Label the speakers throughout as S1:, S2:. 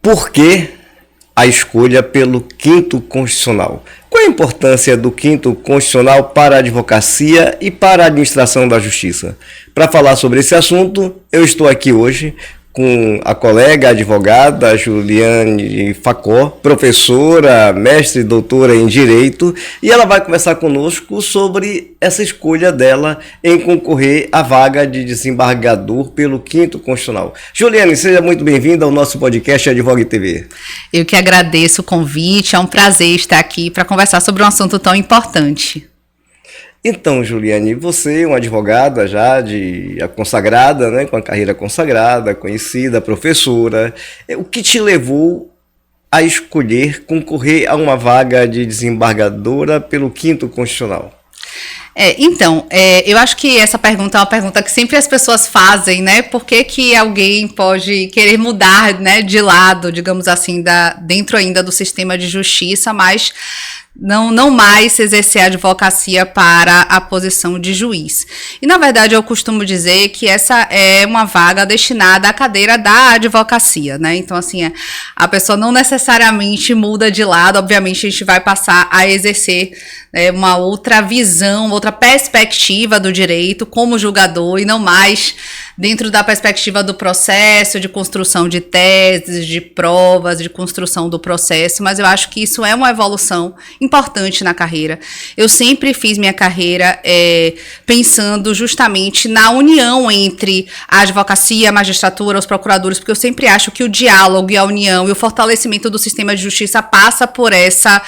S1: Por que a escolha pelo quinto constitucional? Qual a importância do quinto constitucional para a advocacia e para a administração da justiça? Para falar sobre esse assunto, eu estou aqui hoje com a colega advogada Juliane Facó, professora, mestre e doutora em Direito, e ela vai conversar conosco sobre essa escolha dela em concorrer à vaga de desembargador pelo quinto constitucional. Juliane, seja muito bem-vinda ao nosso podcast Advogue TV.
S2: Eu que agradeço o convite, é um prazer estar aqui para conversar sobre um assunto tão importante.
S1: Então, Juliane, você é uma advogada já consagrada, né, com a carreira consagrada, conhecida, professora. O que te levou a escolher concorrer a uma vaga de desembargadora pelo quinto constitucional?
S2: Eu acho que essa pergunta é uma pergunta que sempre as pessoas fazem, né? Por que alguém pode querer mudar, né, de lado, digamos assim, dentro ainda do sistema de justiça, mas não mais exercer a advocacia para a posição de juiz. E, na verdade, eu costumo dizer que essa é uma vaga destinada à cadeira da advocacia, né? Então, assim, a pessoa não necessariamente muda de lado, obviamente a gente vai passar a exercer uma outra visão, outra perspectiva do direito como julgador e não mais dentro da perspectiva do processo, de construção de teses, de provas, de construção do processo, mas eu acho que isso é uma evolução importante na carreira. Eu sempre fiz minha carreira pensando justamente na união entre a advocacia, a magistratura, os procuradores, porque eu sempre acho que o diálogo e a união e o fortalecimento do sistema de justiça passa por essa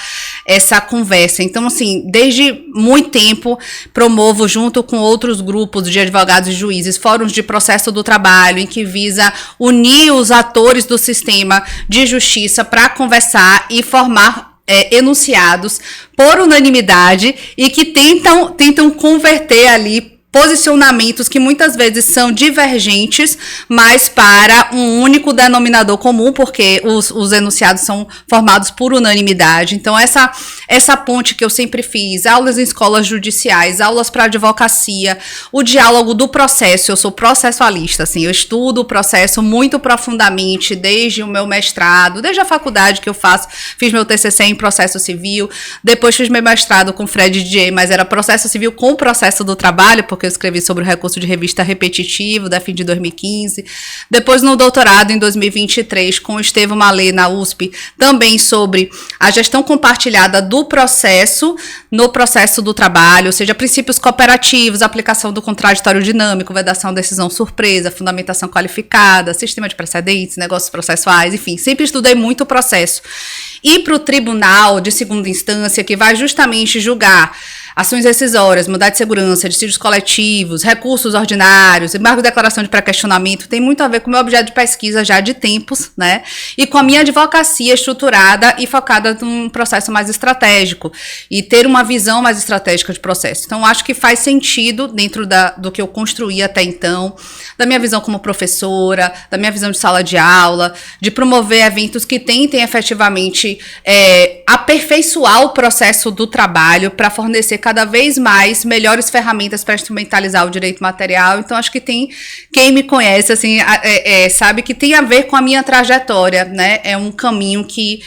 S2: conversa. Então, assim, desde muito tempo promovo junto com outros grupos de advogados e juízes fóruns de processo do trabalho em que visa unir os atores do sistema de justiça para conversar e formar enunciados por unanimidade e que tentam converter ali posicionamentos que muitas vezes são divergentes, mas para um único denominador comum, porque os enunciados são formados por unanimidade. Então, essa ponte que eu sempre fiz, aulas em escolas judiciais, aulas para advocacia, o diálogo do processo, eu sou processualista, assim, eu estudo o processo muito profundamente, desde o meu mestrado, desde a faculdade que eu faço, fiz meu TCC em processo civil, depois fiz meu mestrado com Fred J, mas era processo civil com processo do trabalho, porque eu escrevi sobre o recurso de revista repetitivo da fim de 2015. Depois, no doutorado, em 2023, com o Estevão Malê, na USP, também sobre a gestão compartilhada do processo no processo do trabalho, ou seja, princípios cooperativos, aplicação do contraditório dinâmico, vedação, decisão surpresa, fundamentação qualificada, sistema de precedentes, negócios processuais, enfim, sempre estudei muito o processo. E para o tribunal de segunda instância, que vai justamente julgar ações rescisórias, mandado de segurança, dissídios coletivos, recursos ordinários, embargo de declaração de pré-questionamento, tem muito a ver com o meu objeto de pesquisa já de tempos, né? E com a minha advocacia estruturada e focada num processo mais estratégico e ter uma visão mais estratégica de processo. Então, acho que faz sentido dentro do que eu construí até então, da minha visão como professora, da minha visão de sala de aula, de promover eventos que tentem efetivamente aperfeiçoar o processo do trabalho para fornecer cada vez mais melhores ferramentas para instrumentalizar o direito material. Então, acho que quem me conhece, assim, sabe que tem a ver com a minha trajetória, né? É um caminho que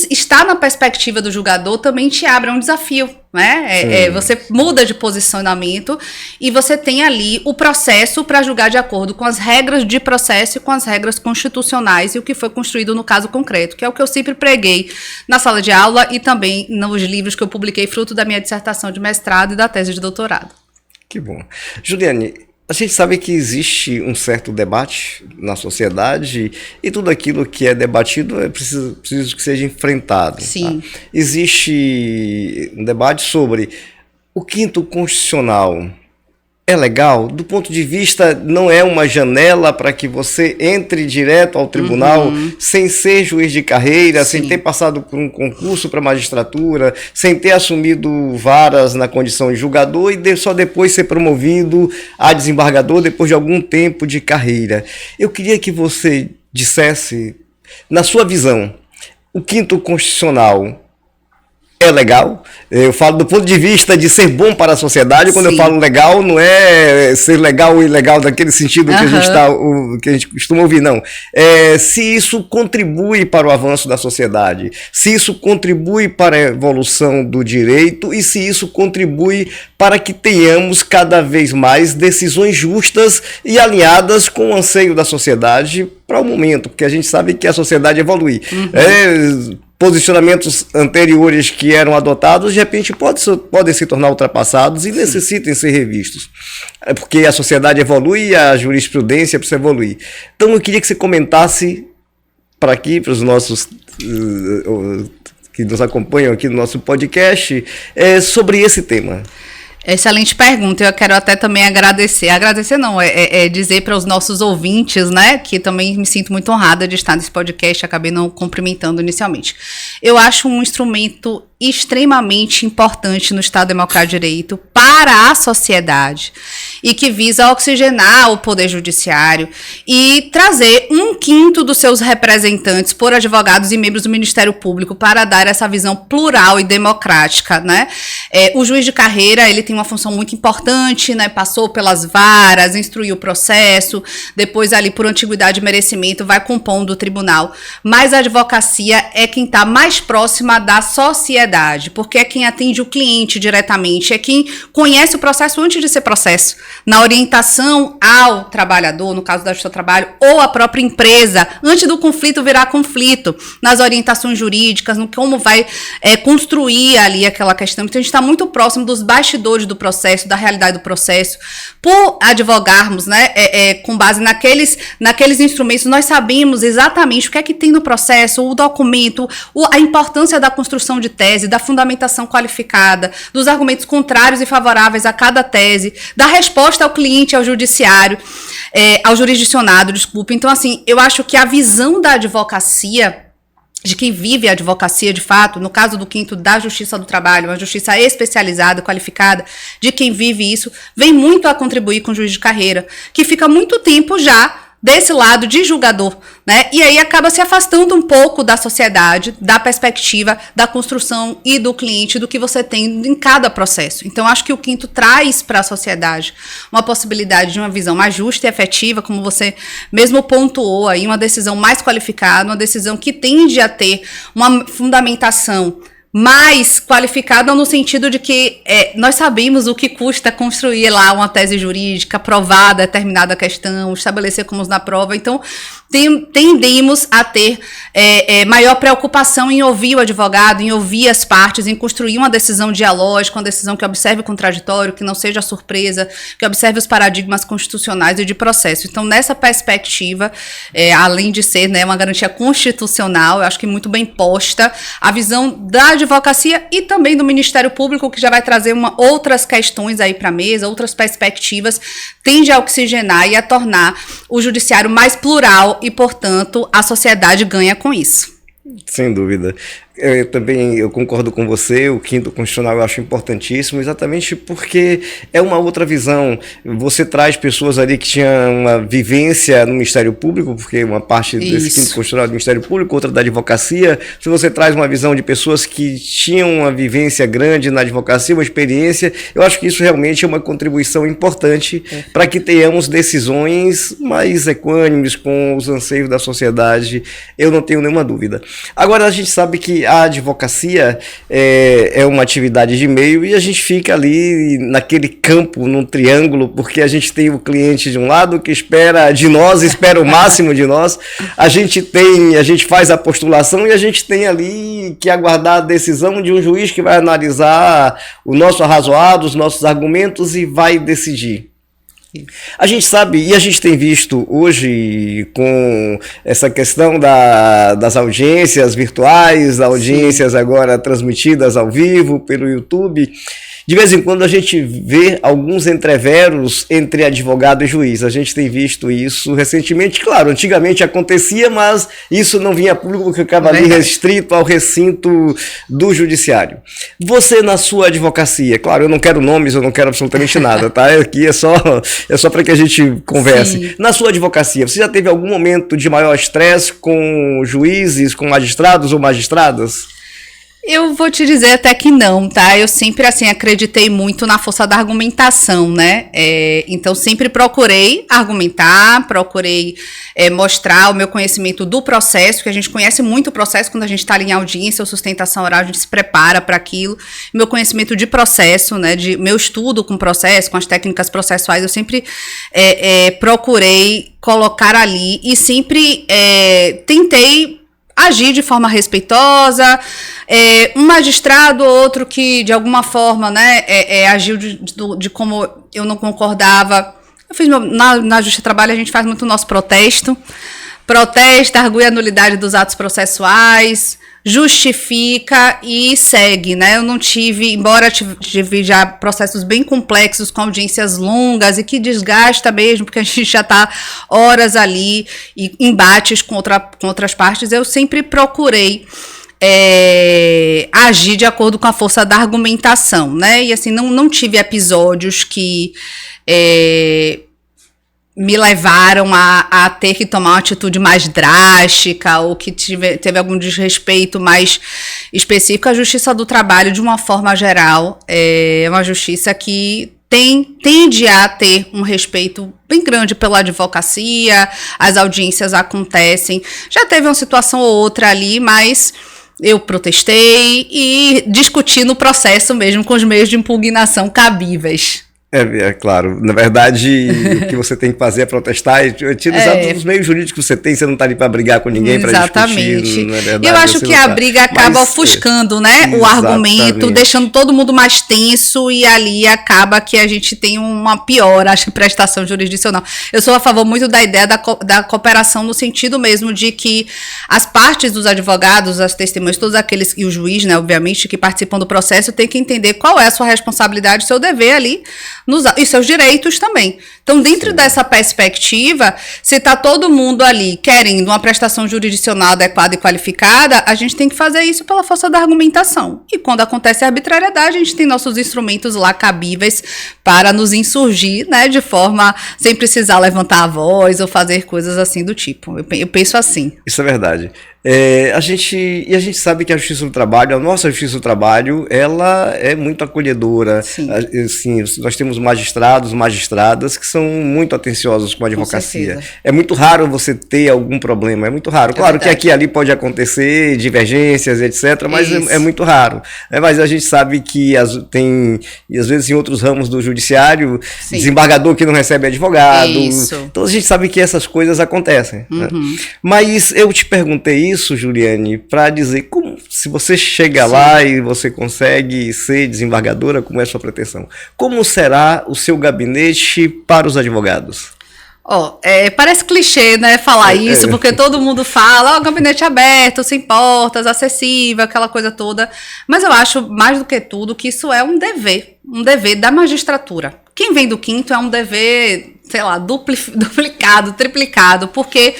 S2: estar na perspectiva do julgador também te abre um desafio, né? Você muda de posicionamento e você tem ali o processo para julgar de acordo com as regras de processo e com as regras constitucionais e o que foi construído no caso concreto, que é o que eu sempre preguei na sala de aula e também nos livros que eu publiquei fruto da minha dissertação de mestrado e da tese de doutorado.
S1: Que bom. Juliane, a gente sabe que existe um certo debate na sociedade e tudo aquilo que é debatido é preciso que seja enfrentado.
S2: Sim.
S1: Tá? Existe um debate sobre o quinto constitucional. É legal, do ponto de vista, não é uma janela para que você entre direto ao tribunal sem ser juiz de carreira,
S2: Sim.
S1: sem ter passado por um concurso para magistratura, sem ter assumido varas na condição de julgador e só depois ser promovido a desembargador depois de algum tempo de carreira. Eu queria que você dissesse, na sua visão, o quinto constitucional é legal. Eu falo do ponto de vista de ser bom para a sociedade. Quando
S2: Sim.
S1: eu falo legal, não é ser legal ou ilegal daquele sentido que a gente costuma ouvir, não. Se isso contribui para o avanço da sociedade, se isso contribui para a evolução do direito e se isso contribui para que tenhamos cada vez mais decisões justas e alinhadas com o anseio da sociedade para o momento, porque a gente sabe que a sociedade evolui. Posicionamentos anteriores que eram adotados, de repente podem se tornar ultrapassados e necessitem ser revistos. É porque a sociedade evolui e a jurisprudência precisa evoluir. Então eu queria que você comentasse para os nossos que nos acompanham aqui no nosso podcast sobre esse tema.
S2: Excelente pergunta. Eu quero até também agradecer não, dizer para os nossos ouvintes, né, que também me sinto muito honrada de estar nesse podcast, acabei não cumprimentando inicialmente. Eu acho um instrumento extremamente importante no Estado Democrático de Direito para a sociedade e que visa oxigenar o Poder Judiciário e trazer 1/5 dos seus representantes por advogados e membros do Ministério Público para dar essa visão plural e democrática, né? O juiz de carreira, ele tem uma função muito importante, né? Passou pelas varas, instruiu o processo, depois ali por antiguidade e merecimento vai compondo o tribunal, mas a advocacia é quem está mais próxima da sociedade, porque é quem atende o cliente diretamente, é quem conhece o processo antes de ser processo, na orientação ao trabalhador, no caso da Justiça do Trabalho, ou a própria empresa, antes do conflito virar conflito, nas orientações jurídicas, no como vai construir ali aquela questão. Então a gente está muito próximo dos bastidores do processo, da realidade do processo. Por advogarmos, né, com base naqueles instrumentos, nós sabemos exatamente o que é que tem no processo, o documento, a importância da construção de tese, da fundamentação qualificada, dos argumentos contrários e favoráveis a cada tese, da resposta ao cliente, ao judiciário, ao jurisdicionado, desculpa. Então, assim, eu acho que a visão da advocacia, de quem vive a advocacia de fato, no caso do 5º da Justiça do Trabalho, uma justiça especializada, qualificada, de quem vive isso, vem muito a contribuir com o juiz de carreira, que fica muito tempo já desse lado de julgador, né? E aí acaba se afastando um pouco da sociedade, da perspectiva da construção e do cliente, do que você tem em cada processo. Então, acho que o 5º traz para a sociedade uma possibilidade de uma visão mais justa e efetiva, como você mesmo pontuou aí, uma decisão mais qualificada, uma decisão que tende a ter uma fundamentação mais qualificada no sentido de que nós sabemos o que custa construir lá uma tese jurídica, provar determinada questão, estabelecer como na prova. Então, tendemos a ter maior preocupação em ouvir o advogado, em ouvir as partes, em construir uma decisão dialógica, uma decisão que observe o contraditório, que não seja surpresa, que observe os paradigmas constitucionais e de processo. Então, nessa perspectiva, além de ser, né, uma garantia constitucional, eu acho que muito bem posta, a visão da advocacia e também do Ministério Público, que já vai trazer outras questões aí para a mesa, outras perspectivas, tende a oxigenar e a tornar o judiciário mais plural e, portanto, a sociedade ganha com isso.
S1: Sem dúvida. Eu concordo com você, o 5º Constitucional eu acho importantíssimo, exatamente porque é uma outra visão. Você traz pessoas ali que tinham uma vivência no Ministério Público, porque uma parte desse 5º Constitucional é do Ministério Público, outra da advocacia. Se você traz uma visão de pessoas que tinham uma vivência grande na advocacia, uma experiência, eu acho que isso realmente é uma contribuição importante para que tenhamos decisões mais equânimes com os anseios da sociedade, eu não tenho nenhuma dúvida. Agora, a gente sabe que a advocacia é uma atividade de meio e a gente fica ali naquele campo, num triângulo, porque a gente tem o cliente de um lado que espera de nós, espera o máximo de nós, a gente faz a postulação e a gente tem ali que aguardar a decisão de um juiz que vai analisar o nosso arrazoado, os nossos argumentos e vai decidir. A gente sabe, e a gente tem visto hoje com essa questão das audiências virtuais, audiências agora transmitidas ao vivo pelo YouTube, de vez em quando a gente vê alguns entreveros entre advogado e juiz. A gente tem visto isso recentemente. Claro, antigamente acontecia, mas isso não vinha público porque ficava ali restrito ao recinto do judiciário. Você, na sua advocacia, claro, eu não quero nomes, eu não quero absolutamente nada, tá? Aqui é só para que a gente converse. Sim. Na sua advocacia, você já teve algum momento de maior estresse com juízes, com magistrados ou magistradas?
S2: Eu vou te dizer até que não, tá? Eu sempre, assim, acreditei muito na força da argumentação, né? Então, sempre procurei argumentar, procurei mostrar o meu conhecimento do processo, que a gente conhece muito o processo quando a gente está ali em audiência ou sustentação oral, a gente se prepara para aquilo. Meu conhecimento de processo, né? De meu estudo com processo, com as técnicas processuais, eu sempre procurei colocar ali e sempre tentei agir de forma respeitosa, um magistrado ou outro que de alguma forma, né, agiu de como eu não concordava. Eu fiz na Justiça do Trabalho a gente faz muito o nosso protesto, argui a nulidade dos atos processuais, justifica e segue, né? Eu não tive, embora tive já processos bem complexos, com audiências longas e que desgasta mesmo, porque a gente já está horas ali, e embates com outras partes, eu sempre procurei agir de acordo com a força da argumentação, né? E assim, não tive episódios que me levaram a ter que tomar uma atitude mais drástica ou que teve algum desrespeito mais específico. A Justiça do Trabalho, de uma forma geral, é uma justiça que tende a ter um respeito bem grande pela advocacia, as audiências acontecem. Já teve uma situação ou outra ali, mas eu protestei e discuti no processo mesmo com os meios de impugnação cabíveis.
S1: É claro, na verdade, o que você tem que fazer é protestar e utilizar todos os meios jurídicos que você não está ali para brigar com ninguém, para discutir. Não é verdade,
S2: eu acho que a briga acaba ofuscando, né, o argumento, deixando todo mundo mais tenso e ali acaba que a gente tem uma piora, acho que prestação jurisdicional. Eu sou a favor muito da ideia da cooperação no sentido mesmo de que as partes dos advogados, as testemunhas, todos aqueles, e o juiz, né, obviamente, que participam do processo, tem que entender qual é a sua responsabilidade, o seu dever ali, e seus direitos também. Então, dentro dessa perspectiva, se está todo mundo ali querendo uma prestação jurisdicional adequada e qualificada, a gente tem que fazer isso pela força da argumentação. E quando acontece a arbitrariedade, a gente tem nossos instrumentos lá cabíveis para nos insurgir, né, de forma sem precisar levantar a voz ou fazer coisas assim do tipo. Eu penso assim.
S1: Isso é verdade. A gente sabe que a Justiça do Trabalho, a nossa Justiça do Trabalho, ela é muito acolhedora. Sim. Assim, nós temos magistradas que são muito atenciosos com a advocacia. É muito raro você ter algum problema, é muito raro. Claro que aqui e ali pode acontecer divergências, etc., mas é muito raro. Mas a gente sabe que tem, e às vezes em outros ramos do judiciário, desembargador que não recebe advogado. Isso. Então a gente sabe que essas coisas acontecem. Né? Mas eu te perguntei isso, Juliane, para dizer como, se você chega lá e você consegue ser desembargadora, como é a sua pretensão, como será o seu gabinete para os advogados?
S2: Parece clichê, né, falar isso, porque todo mundo fala, gabinete aberto, sem portas, acessível, aquela coisa toda, mas eu acho, mais do que tudo, que isso é um dever da magistratura. Quem vem do quinto é um dever, sei lá, duplicado, triplicado, porque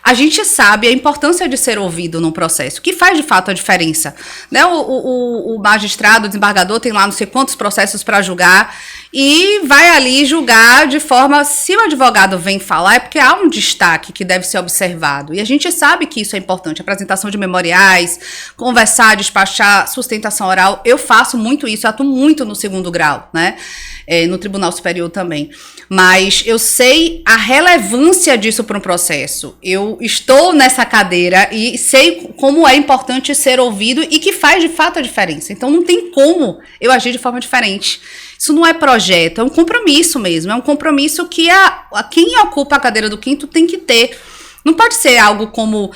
S2: a gente sabe a importância de ser ouvido num processo, que faz de fato a diferença. Né? O magistrado, o desembargador tem lá não sei quantos processos para julgar e vai ali julgar de forma, se o advogado vem falar, é porque há um destaque que deve ser observado. E a gente sabe que isso é importante, apresentação de memoriais, conversar, despachar, sustentação oral. Eu faço muito isso, eu atuo muito no segundo grau, né? No Tribunal Superior também. Mas eu sei a relevância disso para um processo. Eu estou nessa cadeira e sei como é importante ser ouvido e que faz de fato a diferença. Então não tem como eu agir de forma diferente. Isso não é projeto, é um compromisso mesmo. É um compromisso que quem ocupa a cadeira do quinto tem que ter. Não pode ser algo como,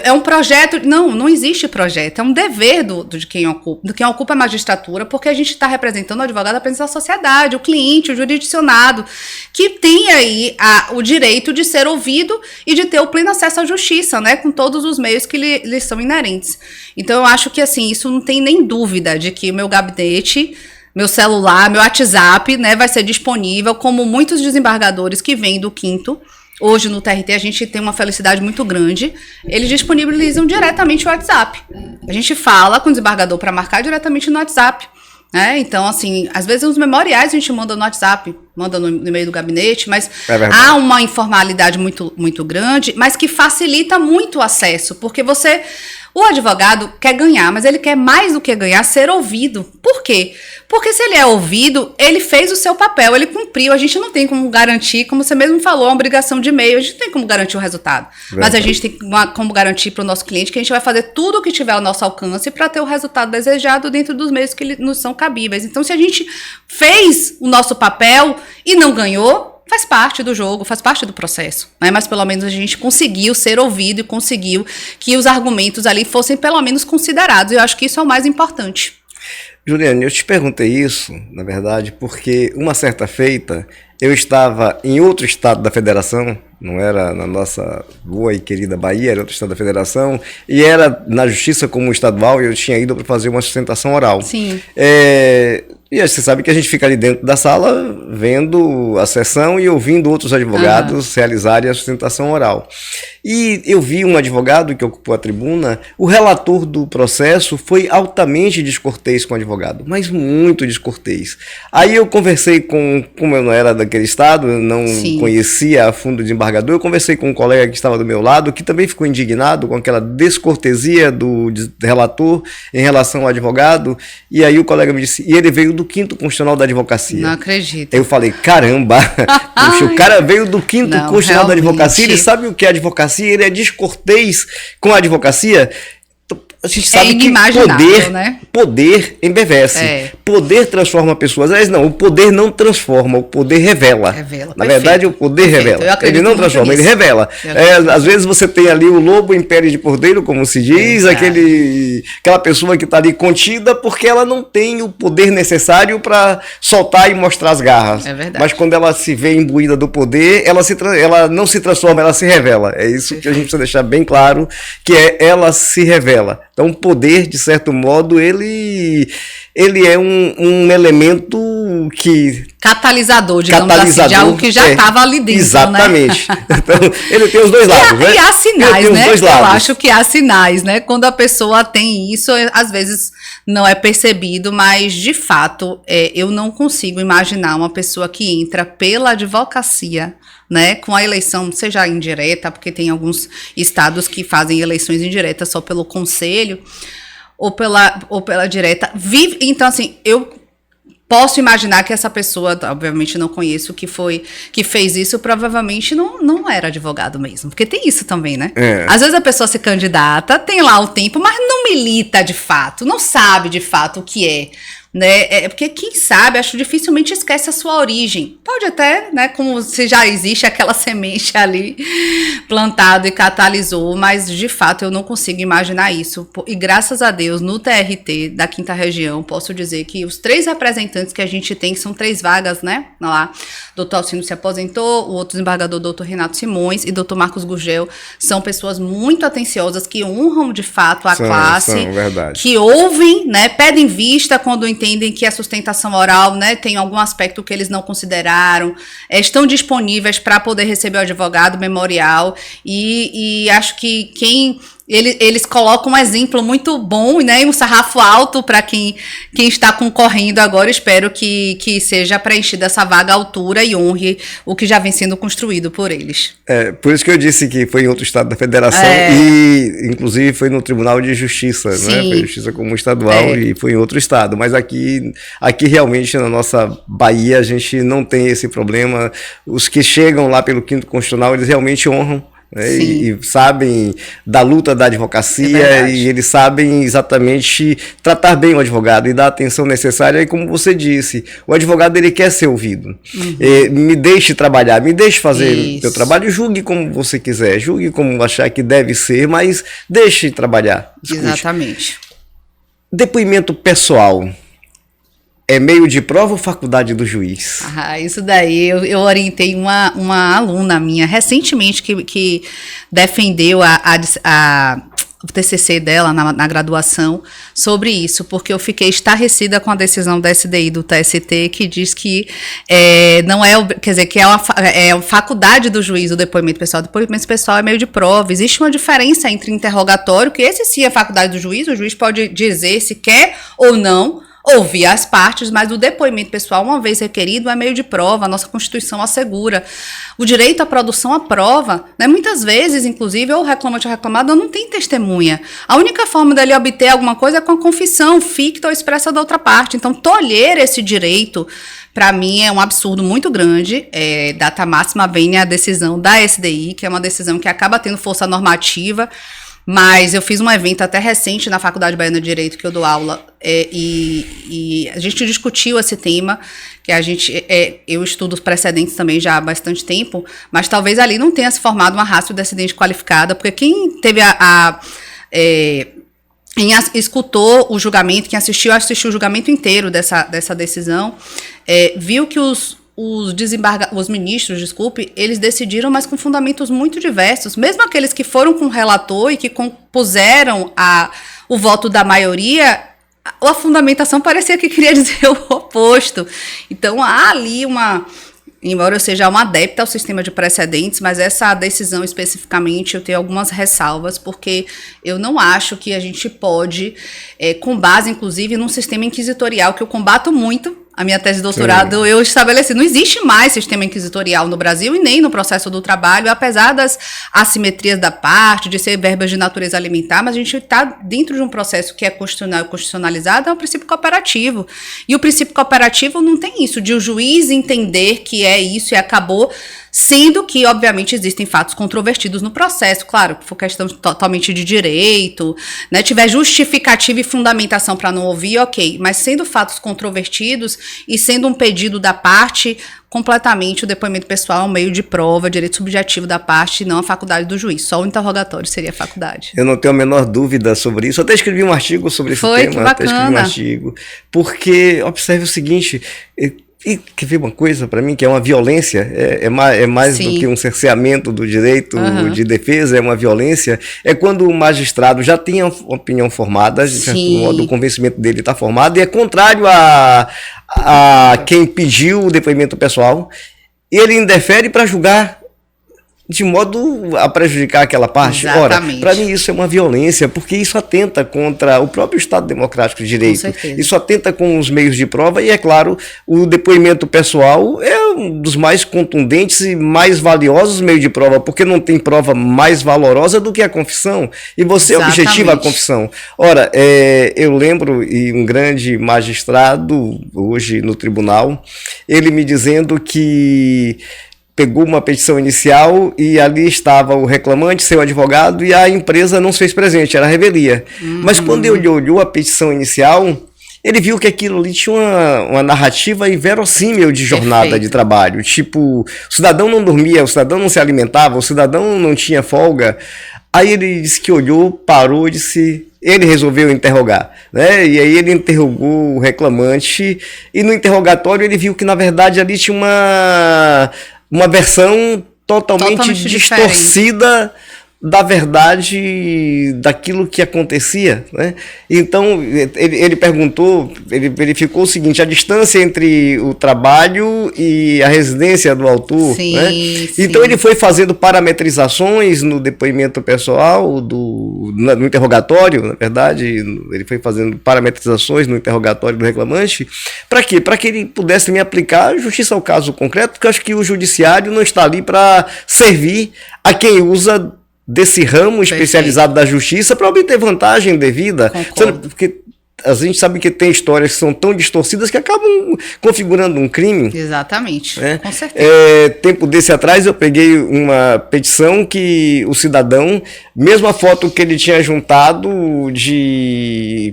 S2: é um projeto. Não existe projeto. É um dever de quem ocupa a magistratura, porque a gente está representando o advogado, representa a sociedade, o cliente, o jurisdicionado, que tem aí o direito de ser ouvido e de ter o pleno acesso à justiça, né, com todos os meios que lhe são inerentes. Então, eu acho que, assim, isso não tem nem dúvida de que o meu gabinete, meu celular, meu WhatsApp, né, vai ser disponível, como muitos desembargadores que vêm do quinto. Hoje no TRT a gente tem uma felicidade muito grande, eles disponibilizam diretamente o WhatsApp. A gente fala com o desembargador para marcar diretamente no WhatsApp. Então, assim, às vezes os memoriais a gente manda no WhatsApp, manda no e-mail do gabinete, mas há uma informalidade muito, muito grande, mas que facilita muito o acesso, porque o advogado quer ganhar, mas ele quer mais do que ganhar, ser ouvido. Por quê? Porque se ele é ouvido, ele fez o seu papel, ele cumpriu. A gente não tem como garantir, como você mesmo falou, uma obrigação de e-mail, a gente não tem como garantir o resultado. Mas a gente tem como garantir para o nosso cliente que a gente vai fazer tudo o que tiver ao nosso alcance para ter o resultado desejado dentro dos meios que nos são cabíveis. Então, se a gente fez o nosso papel e não ganhou, faz parte do jogo, faz parte do processo, né? Mas pelo menos a gente conseguiu ser ouvido e conseguiu que os argumentos ali fossem pelo menos considerados. Eu acho que isso é o mais importante.
S1: Juliane, eu te perguntei isso, na verdade, porque uma certa feita eu estava em outro estado da federação, não era na nossa boa e querida Bahia, era outro estado da federação, e era na Justiça Comum Estadual, e eu tinha ido para fazer uma sustentação oral.
S2: Sim.
S1: E você sabe que a gente fica ali dentro da sala vendo a sessão e ouvindo outros advogados realizarem a sustentação oral. E eu vi um advogado que ocupou a tribuna, o relator do processo foi altamente descortês com o advogado, mas muito descortês. Aí eu conversei como eu não era daquele estado, eu não conhecia a fundo o desembargador, eu conversei com um colega que estava do meu lado, que também ficou indignado com aquela descortesia do relator em relação ao advogado, e aí o colega me disse, e ele veio do 5º Constitucional da Advocacia.
S2: Não acredito.
S1: Eu falei, caramba, puxa, o cara veio do 5º Constitucional da Advocacia, ele sabe o que é advocacia, ele é descortês com a advocacia. A gente sabe que poder embevece. Poder transforma pessoas. Aliás, não, o poder não transforma, o poder revela. Na verdade, o poder revela. Ele não transforma, ele revela. Às vezes você tem ali o lobo em pele de cordeiro, como se diz, aquela pessoa que está ali contida porque ela não tem o poder necessário para soltar e mostrar as garras.
S2: É verdade.
S1: Mas quando ela se vê imbuída do poder, ela não se transforma, ela se revela. É isso que a gente precisa deixar bem claro, que ela se revela. Então, o poder, de certo modo, ele é um elemento que...
S2: catalisador, digamos assim, de algo que já estava ali dentro,
S1: exatamente. Né? Então, ele tem os dois lados, né?
S2: E há sinais, né? Eu acho que há sinais, né? Quando a pessoa tem isso, às vezes não é percebido, mas, de fato, eu não consigo imaginar uma pessoa que entra pela advocacia, né, com a eleição, seja indireta, porque tem alguns estados que fazem eleições indiretas só pelo conselho, ou pela direta, então assim, eu posso imaginar que essa pessoa, obviamente não conheço, que fez isso, provavelmente não era advogado mesmo, porque tem isso também, né? Às vezes a pessoa se candidata, tem lá o tempo, mas não milita de fato, não sabe de fato o que é, né? Porque quem sabe, acho dificilmente esquece a sua origem. Pode até, né, como se já existe aquela semente ali plantada e catalisou, mas de fato eu não consigo imaginar isso. E graças a Deus, no TRT da 5ª Região, posso dizer que os 3 representantes que a gente tem, que são 3 vagas, né, lá, Dr. Alcino se aposentou, o outro desembargador, Dr. Renato Simões e Dr. Marcos Gurgel, são pessoas muito atenciosas, que honram de fato a classe, que ouvem, né, pedem vista quando entendem que a sustentação oral, né, tem algum aspecto que eles não consideraram, estão disponíveis para poder receber o advogado memorial, e acho que eles colocam um exemplo muito bom, né, e um sarrafo alto para quem está concorrendo agora. Espero que seja preenchida essa vaga à altura e honre o que já vem sendo construído por eles.
S1: Por isso que eu disse que foi em outro estado da federação e, inclusive, foi no Tribunal de Justiça, né? Foi Justiça Comum Estadual e foi em outro estado. Mas aqui realmente, na nossa Bahia, a gente não tem esse problema. Os que chegam lá pelo 5º Constitucional, eles realmente honram, né, e sabem da luta da advocacia, e eles sabem exatamente tratar bem o advogado e dar a atenção necessária. E como você disse, o advogado, ele quer ser ouvido. Me deixe trabalhar, me deixe fazer meu trabalho, julgue como você quiser, julgue como achar que deve ser, mas deixe trabalhar. Escute.
S2: Exatamente.
S1: Depoimento pessoal é meio de prova ou faculdade do juiz?
S2: Isso daí, eu orientei uma aluna minha recentemente que defendeu o TCC dela na graduação sobre isso, porque eu fiquei estarrecida com a decisão da SDI do TST, que diz que não é, quer dizer, que é a faculdade do juiz o depoimento pessoal. O depoimento pessoal é meio de prova. Existe uma diferença entre interrogatório, que esse sim é a faculdade do juiz, o juiz pode dizer se quer ou não ouvir as partes, mas o depoimento pessoal, uma vez requerido, é meio de prova, a nossa Constituição assegura. O direito à produção à prova, né? Muitas vezes, inclusive, ou o reclamante ou reclamado não tem testemunha. A única forma dele obter alguma coisa é com a confissão ficta ou expressa da outra parte. Então, tolher esse direito, para mim, é um absurdo muito grande. Data máxima vem a decisão da SDI, que é uma decisão que acaba tendo força normativa. Mas eu fiz um evento até recente na Faculdade Baiana de Direito, que eu dou aula, e a gente discutiu esse tema, que eu estudo os precedentes também já há bastante tempo, mas talvez ali não tenha se formado uma ratio de acidente qualificada, porque quem teve quem escutou o julgamento, quem assistiu o julgamento inteiro dessa decisão, viu que os ministros, eles decidiram, mas com fundamentos muito diversos, mesmo aqueles que foram com o relator e que compuseram o voto da maioria, a fundamentação parecia que queria dizer o oposto. Então, há ali embora eu seja uma adepta ao sistema de precedentes, mas essa decisão especificamente eu tenho algumas ressalvas, porque eu não acho que a gente pode, com base inclusive num sistema inquisitorial que eu combato muito. A minha tese de doutorado, eu estabeleci, não existe mais sistema inquisitorial no Brasil e nem no processo do trabalho, apesar das assimetrias da parte, de ser verbas de natureza alimentar, mas a gente está dentro de um processo que é constitucional e constitucionalizado, é o princípio cooperativo. E o princípio cooperativo não tem isso, de o juiz entender que é isso e acabou, sendo que, obviamente, existem fatos controvertidos no processo, claro, que for questão totalmente de direito, né, tiver justificativa e fundamentação para não ouvir, ok, mas sendo fatos controvertidos e sendo um pedido da parte, completamente o depoimento pessoal é um meio de prova, direito subjetivo da parte, não a faculdade do juiz, só o interrogatório seria a faculdade.
S1: Eu não tenho a menor dúvida sobre isso, eu até escrevi um artigo sobre esse tema,
S2: que bacana.
S1: Até escrevi um artigo, porque observe o seguinte, e quer ver uma coisa para mim que é uma violência, é mais do que um cerceamento do direito de defesa, é uma violência, é quando o magistrado já tem a opinião formada, de certo modo o convencimento dele está formado, e é contrário a quem pediu o depoimento pessoal, e ele indefere para julgar de modo a prejudicar aquela parte.
S2: Exatamente.
S1: Ora, para mim isso é uma violência, porque isso atenta contra o próprio Estado Democrático de Direito. Isso atenta com os meios de prova e, é claro, o depoimento pessoal é um dos mais contundentes e mais valiosos meios de prova, porque não tem prova mais valorosa do que a confissão. E você objetiva a confissão. Ora, eu lembro, e um grande magistrado, hoje no tribunal, ele me dizendo que pegou uma petição inicial e ali estava o reclamante, seu advogado, e a empresa não se fez presente, era revelia. Mas quando ele olhou a petição inicial, ele viu que aquilo ali tinha uma narrativa inverossímil de jornada de trabalho. Tipo, o cidadão não dormia, o cidadão não se alimentava, o cidadão não tinha folga. Aí ele disse que olhou, parou e disse... Ele resolveu interrogar, né? E aí ele interrogou o reclamante e no interrogatório ele viu que, na verdade, ali tinha uma versão totalmente distorcida da verdade daquilo que acontecia, né? Então ele perguntou, ele verificou o seguinte: a distância entre o trabalho e a residência do autor, né? Então ele foi fazendo parametrizações no depoimento pessoal, no interrogatório, na verdade, ele foi fazendo parametrizações no interrogatório do reclamante. Para quê? Para que ele pudesse me aplicar justiça ao caso concreto, porque eu acho que o judiciário não está ali para servir a quem usa desse ramo especializado da justiça para obter vantagem devida. Porque a gente sabe que tem histórias que são tão distorcidas que acabam configurando um crime.
S2: Exatamente, com certeza.
S1: Tempo desse atrás eu peguei uma petição que o cidadão, mesmo a foto que ele tinha juntado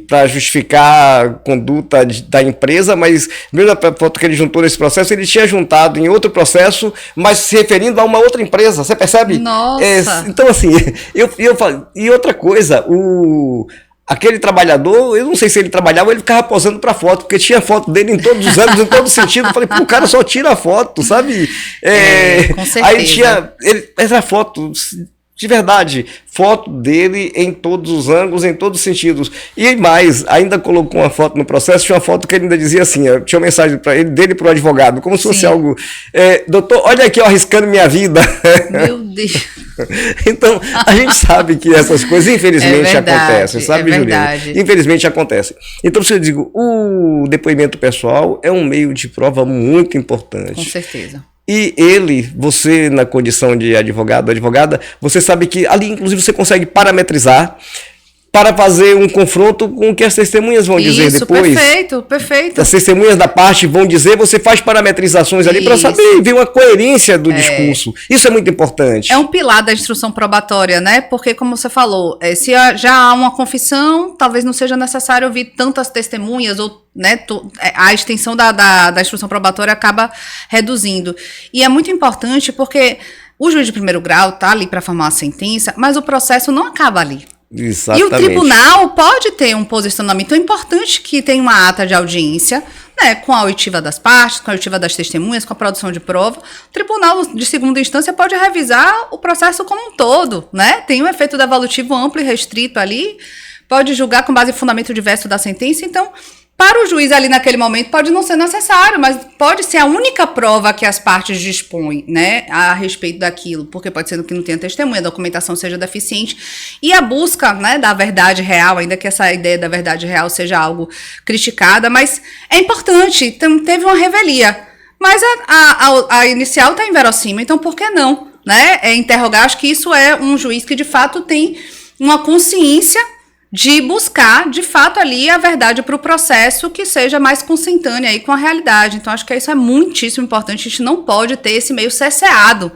S1: para justificar a conduta da empresa, mas mesmo a foto que ele juntou nesse processo, ele tinha juntado em outro processo, mas se referindo a uma outra empresa, você percebe?
S2: Nossa!
S1: Então assim, e outra coisa, aquele trabalhador, eu não sei se ele trabalhava ou ele ficava posando para foto, porque tinha foto dele em todos os ângulos, em todo sentido. Eu falei, pô, o cara só tira foto, sabe?
S2: Com certeza.
S1: Aí essa foto De verdade, foto dele em todos os ângulos, em todos os sentidos. E mais, ainda colocou uma foto no processo, tinha uma foto que ele ainda dizia assim, tinha uma mensagem para ele, dele para o advogado, como se fosse algo, doutor, olha aqui, ó, arriscando minha vida.
S2: Meu Deus.
S1: Então, a gente sabe que essas coisas, infelizmente, acontecem, sabe, Juliana? Infelizmente acontecem. Então, se eu digo, o depoimento pessoal é um meio de prova muito importante.
S2: Com certeza.
S1: E você na condição de advogado, advogada, você sabe que ali, inclusive, você consegue parametrizar para fazer um confronto com o que as testemunhas vão dizer depois.
S2: Perfeito, perfeito.
S1: As testemunhas da parte vão dizer, você faz parametrizações ali para saber, ver uma coerência do discurso. Isso é muito importante.
S2: É um pilar da instrução probatória, né? Porque, como você falou, se já há uma confissão, talvez não seja necessário ouvir tantas testemunhas ou né, a extensão da instrução probatória acaba reduzindo. E é muito importante porque o juiz de primeiro grau está ali para formar a sentença, mas o processo não acaba ali.
S1: Exatamente.
S2: E o tribunal pode ter um posicionamento. Então é importante que tenha uma ata de audiência, né, com a oitiva das partes, com a oitiva das testemunhas, com a produção de prova. O tribunal de segunda instância pode revisar o processo como um todo, né? Tem um efeito devolutivo amplo e restrito ali, pode julgar com base em fundamento diverso da sentença. Então, para o juiz ali naquele momento pode não ser necessário, mas pode ser a única prova que as partes dispõem, né, a respeito daquilo, porque pode ser que não tenha testemunha, a documentação seja deficiente, e a busca, né, da verdade real, ainda que essa ideia da verdade real seja algo criticada, mas é importante, então, teve uma revelia, mas a inicial está inverossímil, então por que não, né, interrogar, acho que isso é um juiz que de fato tem uma consciência de buscar, de fato, ali a verdade para o processo que seja mais consentânea aí com a realidade. Então, acho que isso é muitíssimo importante. A gente não pode ter esse meio cerceado.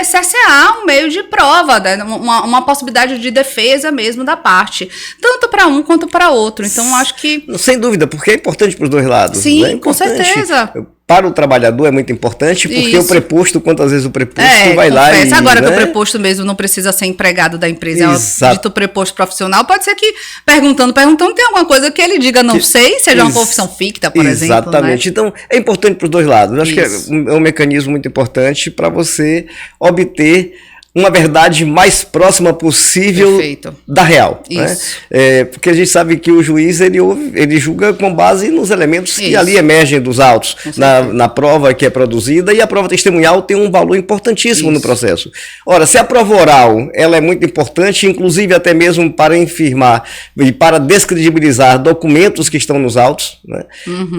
S2: Cercear um meio de prova, né? uma possibilidade de defesa mesmo da parte, tanto para um quanto para outro. Então, acho que...
S1: Sem dúvida, porque é importante para os dois lados.
S2: Sim,
S1: né?
S2: com certeza.
S1: Para o trabalhador é muito importante, porque
S2: Isso.
S1: o preposto, quantas vezes o preposto vai lá e...
S2: Agora, que o preposto mesmo não precisa ser empregado da empresa, é o dito preposto profissional, pode ser que perguntando, tem alguma coisa que ele diga não sei, seja uma confissão ficta, por exemplo.
S1: Exatamente. Né? Então, é importante para os dois lados. Eu acho que é um mecanismo muito importante para você obter uma verdade mais próxima possível da real. Né? Porque a gente sabe que o juiz ele julga com base nos elementos que ali emergem dos autos, na prova que é produzida, e a prova testemunhal tem um valor importantíssimo no processo. Ora, se a prova oral ela é muito importante, inclusive até mesmo para infirmar e para descredibilizar documentos que estão nos autos, né?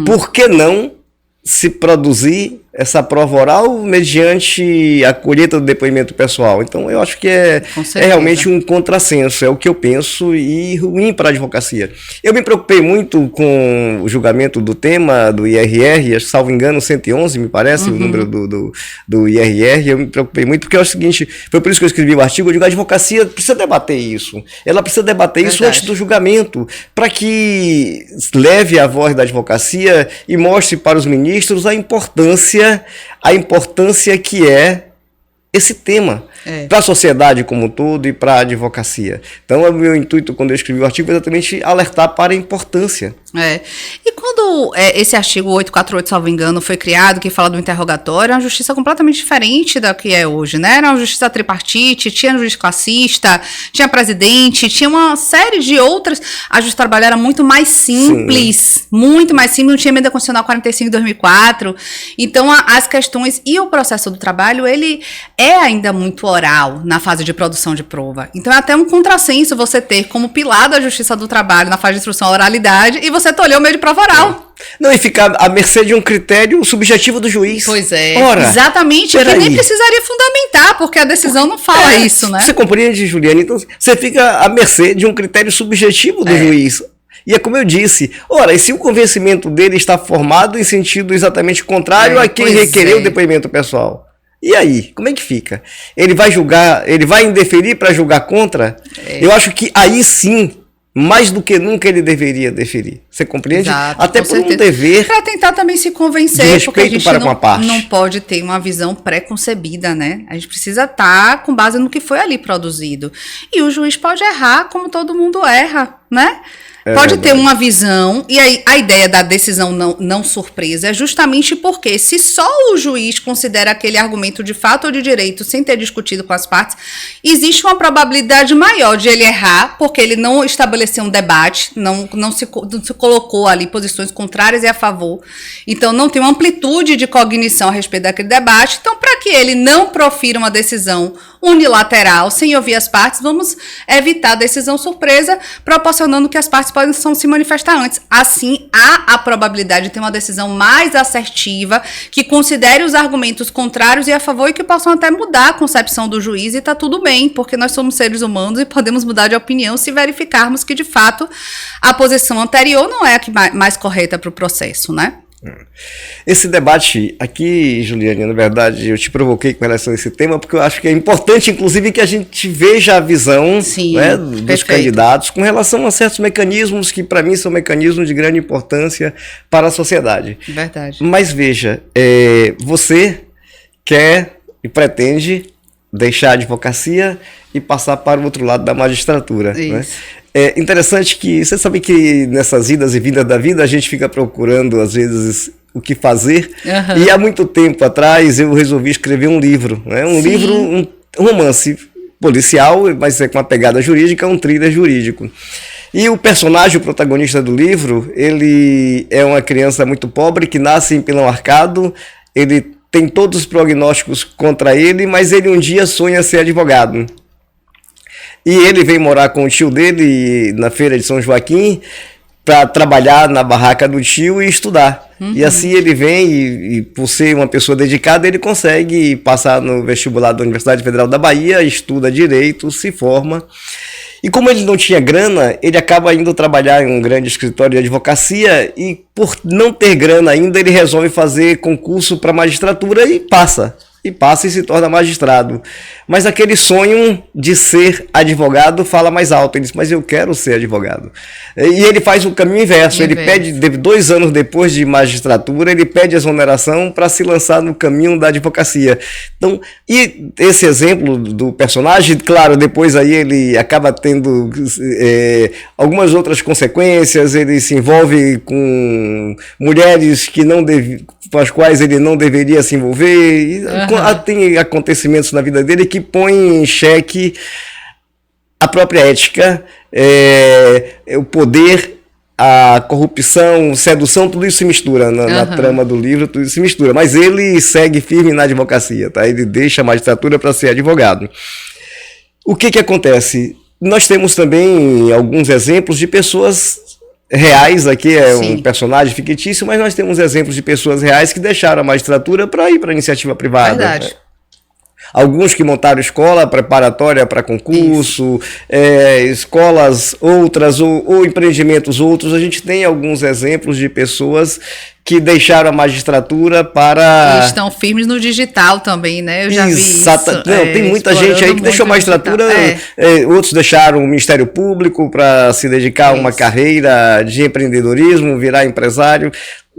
S1: Por que não se produzir essa prova oral mediante a colheita do depoimento pessoal? Então, eu acho que é realmente um contrassenso, é o que eu penso, e ruim para a advocacia. Eu me preocupei muito com o julgamento do tema do IRR, salvo engano, 111, me parece, o número do IRR. Eu me preocupei muito, porque é o seguinte, foi por isso que eu escrevi o artigo, eu digo, a advocacia precisa debater isso. Ela precisa debater isso antes do julgamento, para que leve a voz da advocacia e mostre para os ministros a importância que é esse tema para a sociedade como um todo e para a advocacia. Então, o meu intuito quando eu escrevi o artigo foi exatamente alertar para a importância.
S2: E quando esse artigo 848, salvo engano, foi criado, que fala do interrogatório, é uma justiça completamente diferente da que é hoje, né? Era uma justiça tripartite, tinha juiz classista, tinha presidente, tinha uma série de outras. A justiça trabalho era muito mais simples, muito mais simples, não tinha emenda constitucional 45 de 2004. Então, as questões e o processo do trabalho, ele é ainda muito oral na fase de produção de prova. Então, é até um contrassenso você ter como pilar da justiça do trabalho na fase de instrução a oralidade e você tolher o meio de prova oral.
S1: Não, e ficar à mercê de um critério subjetivo do juiz.
S2: Pois é. Ora, exatamente, que nem precisaria fundamentar, porque a decisão não fala isso, né?
S1: Você compreende, Juliana? Então, você fica à mercê de um critério subjetivo do juiz. E é como eu disse, ora, e se o convencimento dele está formado em sentido exatamente contrário a quem requereu o depoimento pessoal? E aí, como é que fica? Ele vai julgar, ele vai indeferir para julgar contra? Eu acho que aí sim, mais do que nunca, ele deveria deferir. Você compreende?
S2: Exato,
S1: até por um dever.
S2: Para tentar também se convencer,
S1: de respeito
S2: porque a gente
S1: para com a parte.
S2: Não pode ter uma visão pré-concebida, né? A gente precisa estar com base no que foi ali produzido. E o juiz pode errar como todo mundo erra, né? Pode ter uma visão, e aí a ideia da decisão não surpresa é justamente porque se só o juiz considera aquele argumento de fato ou de direito sem ter discutido com as partes, existe uma probabilidade maior de ele errar, porque ele não estabeleceu um debate, não se colocou ali posições contrárias e a favor, então não tem uma amplitude de cognição a respeito daquele debate. Então, para que ele não profira uma decisão unilateral, sem ouvir as partes, vamos evitar a decisão surpresa, proporcionando que as partes possam se manifestar antes. Assim, há a probabilidade de ter uma decisão mais assertiva, que considere os argumentos contrários e a favor e que possam até mudar a concepção do juiz, e tá tudo bem, porque nós somos seres humanos e podemos mudar de opinião se verificarmos que, de fato, a posição anterior não é a que mais correta para o processo, né?
S1: Esse debate aqui, Juliane, na verdade, eu te provoquei com relação a esse tema, porque eu acho que é importante, inclusive, que a gente veja a visão,
S2: sim,
S1: né, dos
S2: perfeito.
S1: candidatos com relação a certos mecanismos que, para mim, são mecanismos de grande importância para a sociedade.
S2: Verdade.
S1: Mas veja, você quer e pretende deixar a advocacia e passar para o outro lado da magistratura, né? É interessante que você sabe que nessas idas e vindas da vida a gente fica procurando às vezes o que fazer, e há muito tempo atrás eu resolvi escrever um livro, né? Um romance policial, mas é com uma pegada jurídica, um thriller jurídico. E o personagem, o protagonista do livro, ele é uma criança muito pobre que nasce em Pilão Arcado, ele tem todos os prognósticos contra ele, mas ele um dia sonha ser advogado. E ele vem morar com o tio dele na feira de São Joaquim para trabalhar na barraca do tio e estudar. E assim ele vem e por ser uma pessoa dedicada, ele consegue passar no vestibular da Universidade Federal da Bahia, estuda direito, se forma. E como ele não tinha grana, ele acaba indo trabalhar em um grande escritório de advocacia e por não ter grana ainda, ele resolve fazer concurso para magistratura e passa e se torna magistrado. Mas aquele sonho de ser advogado fala mais alto. Ele diz, mas eu quero ser advogado. E ele faz o caminho inverso. Ele pede, 2 anos depois de magistratura, ele pede exoneração para se lançar no caminho da advocacia. Então, e esse exemplo do personagem, claro, depois aí ele acaba tendo algumas outras consequências, ele se envolve com mulheres que não com as quais ele não deveria se envolver. Tem acontecimentos na vida dele que põem em xeque a própria ética, o poder, a corrupção, sedução, tudo isso se mistura na trama do livro, tudo isso se mistura. Mas ele segue firme na advocacia, tá? Ele deixa a magistratura para ser advogado. O que acontece? Nós temos também alguns exemplos de pessoas reais, aqui um personagem fictício, mas nós temos exemplos de pessoas reais que deixaram a magistratura para ir para a iniciativa privada.
S2: Verdade.
S1: Né? Alguns que montaram escola preparatória para concurso, escolas outras ou empreendimentos outros. A gente tem alguns exemplos de pessoas que deixaram a magistratura para...
S2: E estão firmes no digital também, né? Eu já vi isso.
S1: Não, tem muita gente aí que deixou a magistratura, outros deixaram o Ministério Público para se dedicar a uma carreira de empreendedorismo, virar empresário.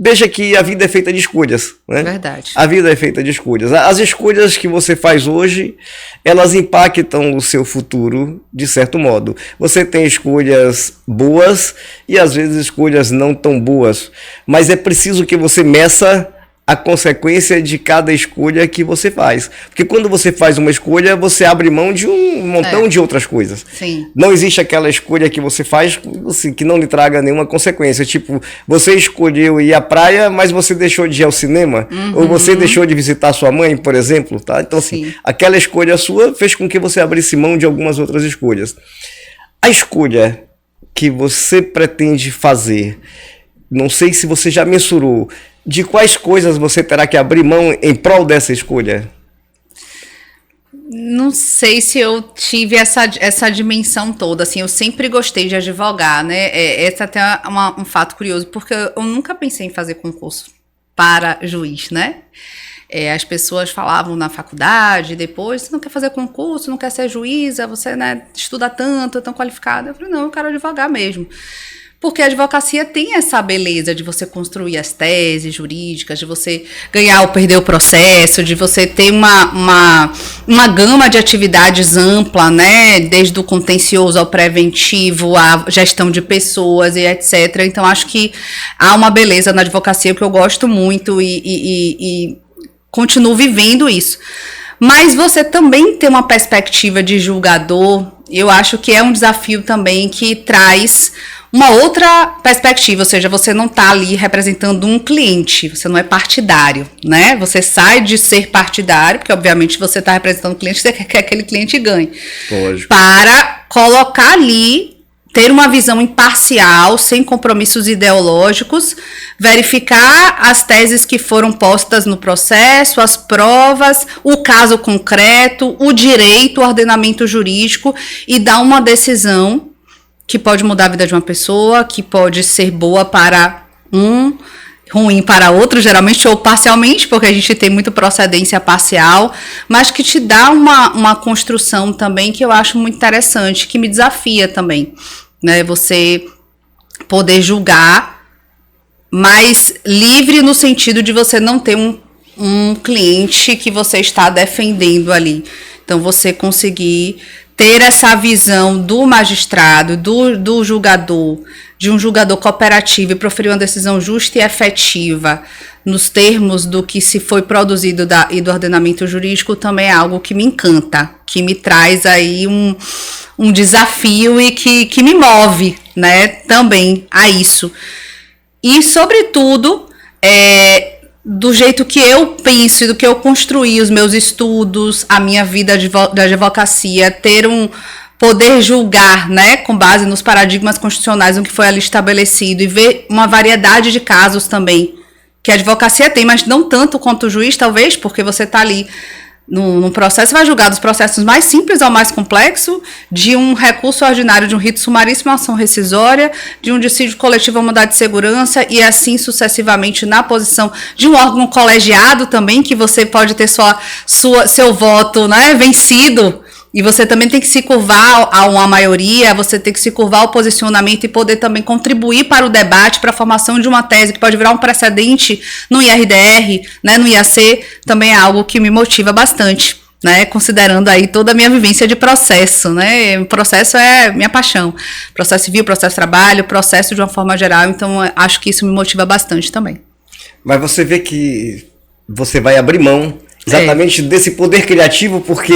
S1: Veja que a vida é feita de escolhas, né?
S2: Verdade.
S1: A vida é feita de escolhas. As escolhas que você faz hoje, elas impactam o seu futuro de certo modo. Você tem escolhas boas e às vezes escolhas não tão boas, mas é preciso que você meça a consequência de cada escolha que você faz. Porque quando você faz uma escolha, você abre mão de um montão de outras coisas.
S2: Sim.
S1: Não existe aquela escolha que você faz assim, que não lhe traga nenhuma consequência. Tipo, você escolheu ir à praia, mas você deixou de ir ao cinema. Ou você deixou de visitar sua mãe, por exemplo. Tá? Então, assim, aquela escolha sua fez com que você abrisse mão de algumas outras escolhas. A escolha que você pretende fazer, não sei se você já mensurou, de quais coisas você terá que abrir mão em prol dessa escolha?
S2: Não sei se eu tive essa dimensão toda, assim, eu sempre gostei de advogar, né, esse é até um fato curioso, porque eu nunca pensei em fazer concurso para juiz, né, as pessoas falavam na faculdade, depois, você não quer fazer concurso, não quer ser juíza, você, né, estuda tanto, é tão qualificada, eu falei, não, eu quero advogar mesmo. Porque a advocacia tem essa beleza de você construir as teses jurídicas, de você ganhar ou perder o processo, de você ter uma gama de atividades ampla, né? Desde o contencioso ao preventivo, a gestão de pessoas e etc. Então, acho que há uma beleza na advocacia que eu gosto muito e continuo vivendo isso. Mas você também ter uma perspectiva de julgador, eu acho que é um desafio também que traz uma outra perspectiva, ou seja, você não está ali representando um cliente, você não é partidário, né? Você sai de ser partidário, porque obviamente você está representando um cliente, você quer que aquele cliente ganhe.
S1: Lógico.
S2: Para colocar ali, ter uma visão imparcial, sem compromissos ideológicos, verificar as teses que foram postas no processo, as provas, o caso concreto, o direito, o ordenamento jurídico e dar uma decisão que pode mudar a vida de uma pessoa, que pode ser boa para um, ruim para outro, geralmente, ou parcialmente, porque a gente tem muito procedência parcial, mas que te dá uma construção também que eu acho muito interessante, que me desafia também, né? Você poder julgar, mas livre no sentido de você não ter um cliente que você está defendendo ali. Então, você conseguir ter essa visão do magistrado, do julgador, de um julgador cooperativo e proferir uma decisão justa e efetiva nos termos do que se foi produzido e do ordenamento jurídico também é algo que me encanta, que me traz aí um desafio e que me move, né, também a isso. E, sobretudo, do jeito que eu penso e do que eu construí os meus estudos, a minha vida de advocacia, ter poder julgar, né, com base nos paradigmas constitucionais no que foi ali estabelecido e ver uma variedade de casos também que a advocacia tem, mas não tanto quanto o juiz, talvez, porque você está ali num processo, vai julgar dos processos mais simples ao mais complexo, de um recurso ordinário, de um rito sumaríssimo, uma ação rescisória, de um dissídio coletivo a mandado de segurança e assim sucessivamente na posição de um órgão colegiado também, que você pode ter seu voto, né, vencido, e você também tem que se curvar a uma maioria, você tem que se curvar ao posicionamento e poder também contribuir para o debate, para a formação de uma tese que pode virar um precedente no IRDR, né, no IAC, também é algo que me motiva bastante, né, considerando aí toda a minha vivência de processo, né, o processo é minha paixão, processo civil, processo de trabalho, processo de uma forma geral, então acho que isso me motiva bastante também.
S1: Mas você vê que você vai abrir mão exatamente desse poder criativo, porque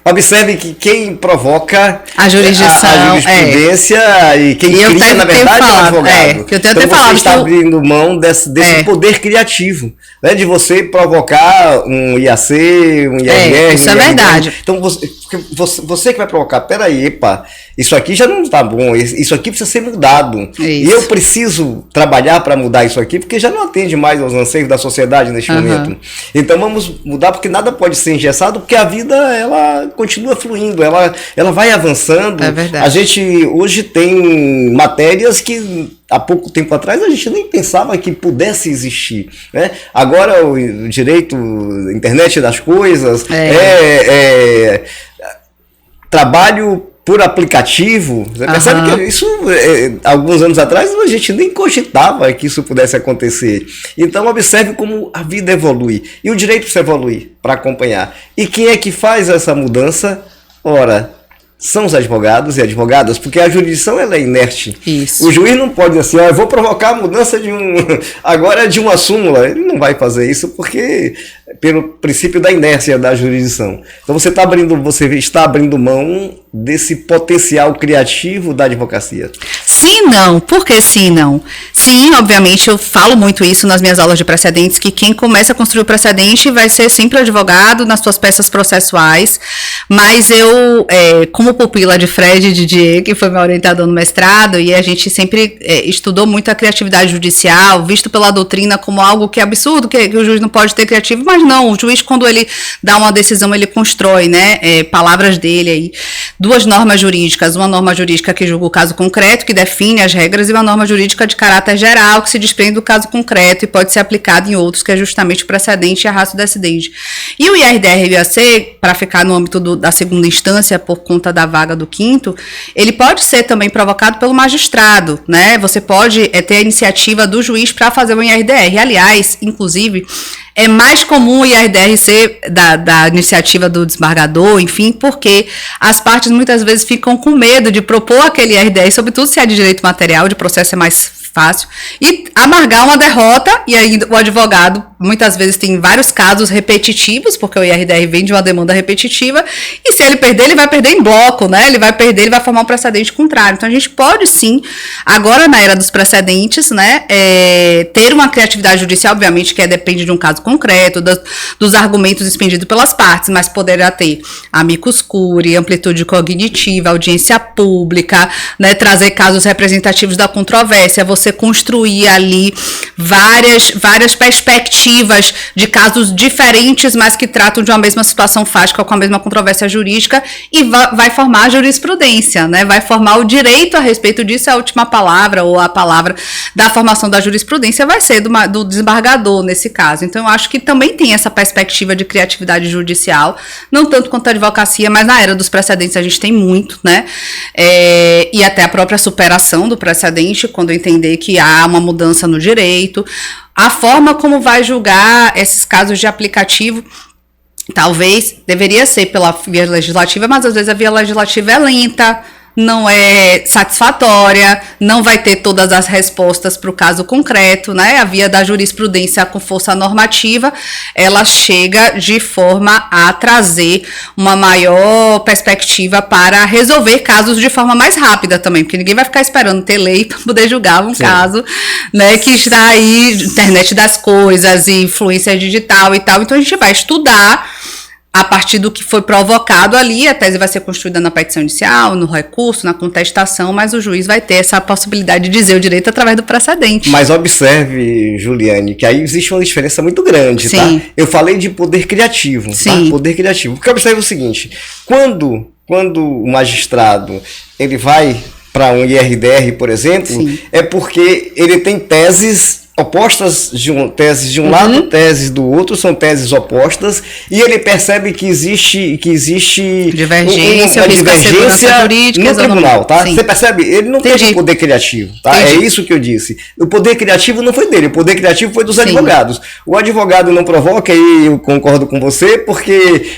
S1: observe que quem provoca
S2: a jurisdição,
S1: a jurisprudência e quem cria, na verdade, é o advogado.
S2: Que eu tenho
S1: então
S2: até
S1: você
S2: falado,
S1: está abrindo mão desse poder criativo, né, de você provocar um IAC, um IRR.
S2: Isso é verdade.
S1: Então você que vai provocar, peraí, isso aqui já não está bom, isso aqui precisa ser mudado. Isso. E eu preciso trabalhar para mudar isso aqui, porque já não atende mais aos anseios da sociedade neste momento. Então vamos mudar, porque nada pode ser engessado, porque a vida, ela continua fluindo, ela vai avançando.
S2: É verdade.
S1: A gente hoje tem matérias que há pouco tempo atrás a gente nem pensava que pudesse existir, né? Agora o direito, internet das coisas, trabalho por aplicativo, você percebe que isso, alguns anos atrás, a gente nem cogitava que isso pudesse acontecer. Então, observe como a vida evolui. E o direito precisa evoluir para acompanhar. E quem é que faz essa mudança? Ora, são os advogados e advogadas, porque a jurisdição ela é inerte.
S2: Isso.
S1: O juiz não pode dizer assim, eu vou provocar a mudança agora de uma súmula. Ele não vai fazer isso porque pelo princípio da inércia da jurisdição. Então você está abrindo mão desse potencial criativo da advocacia.
S2: Sim, não. Por que sim, não? Sim, obviamente, eu falo muito isso nas minhas aulas de precedentes, que quem começa a construir o precedente vai ser sempre advogado nas suas peças processuais, mas eu, como pupila de Fred Didier, que foi meu orientador no mestrado, e a gente sempre estudou muito a criatividade judicial, visto pela doutrina como algo que é absurdo, que o juiz não pode ter criativo, mas não, o juiz, quando ele dá uma decisão, ele constrói, né, palavras dele aí. Duas normas jurídicas, uma norma jurídica que julga o caso concreto, que define as regras, e uma norma jurídica de caráter geral que se desprende do caso concreto e pode ser aplicada em outros, que é justamente o precedente e a ratio decidendi. E o IRDR e o IAC, para ficar no âmbito da segunda instância, por conta da vaga do quinto, ele pode ser também provocado pelo magistrado, né? Você pode ter a iniciativa do juiz para fazer um IRDR. Aliás, inclusive, é mais comum o IRDR ser da iniciativa do desembargador, enfim, porque as partes muitas vezes ficam com medo de propor aquele IRDR, sobretudo se é de direito material, de processo é mais fácil, e amargar uma derrota, e aí o advogado muitas vezes tem vários casos repetitivos, porque o IRDR vem de uma demanda repetitiva, e se ele perder, ele vai perder em bloco, né? Ele vai perder, ele vai formar um precedente contrário. Então a gente pode sim, agora na era dos precedentes, né, ter uma criatividade judicial, obviamente que depende de um caso concreto, dos argumentos expendidos pelas partes, mas poderá ter amicus curiae, amplitude cognitiva, audiência pública, né, trazer casos representativos da controvérsia, você construir ali várias perspectivas de casos diferentes, mas que tratam de uma mesma situação fática com a mesma controvérsia jurídica, e vai formar a jurisprudência, né? Vai formar o direito a respeito disso. A última palavra, ou a palavra da formação da jurisprudência, vai ser do desembargador nesse caso. Então eu acho que também tem essa perspectiva de criatividade judicial, não tanto quanto a advocacia, mas na era dos precedentes a gente tem muito, né? E até a própria superação do precedente, quando entender que há uma mudança no direito, a forma como vai julgar esses casos de aplicativo, talvez deveria ser pela via legislativa, mas às vezes a via legislativa é lenta, não é satisfatória, não vai ter todas as respostas para o caso concreto, né? A via da jurisprudência com força normativa, ela chega de forma a trazer uma maior perspectiva para resolver casos de forma mais rápida também, porque ninguém vai ficar esperando ter lei para poder julgar um caso, né, que está aí, internet das coisas e influência digital e tal. Então a gente vai estudar a partir do que foi provocado ali, a tese vai ser construída na petição inicial, no recurso, na contestação, mas o juiz vai ter essa possibilidade de dizer o direito através do precedente.
S1: Mas observe, Juliane, que aí existe uma diferença muito grande, tá? Eu falei de poder criativo, tá? Poder criativo. Porque observe o seguinte, quando o magistrado, ele vai para um IRDR, por exemplo, é porque ele tem teses opostas, teses de um lado, teses do outro, são teses opostas, e ele percebe que existe
S2: divergência,
S1: uma divergência
S2: jurídica,
S1: no tribunal, tá? Você percebe? Ele não teve poder criativo, tá? É isso que eu disse. O poder criativo não foi dele, o poder criativo foi dos advogados. O advogado não provoca, e eu concordo com você, porque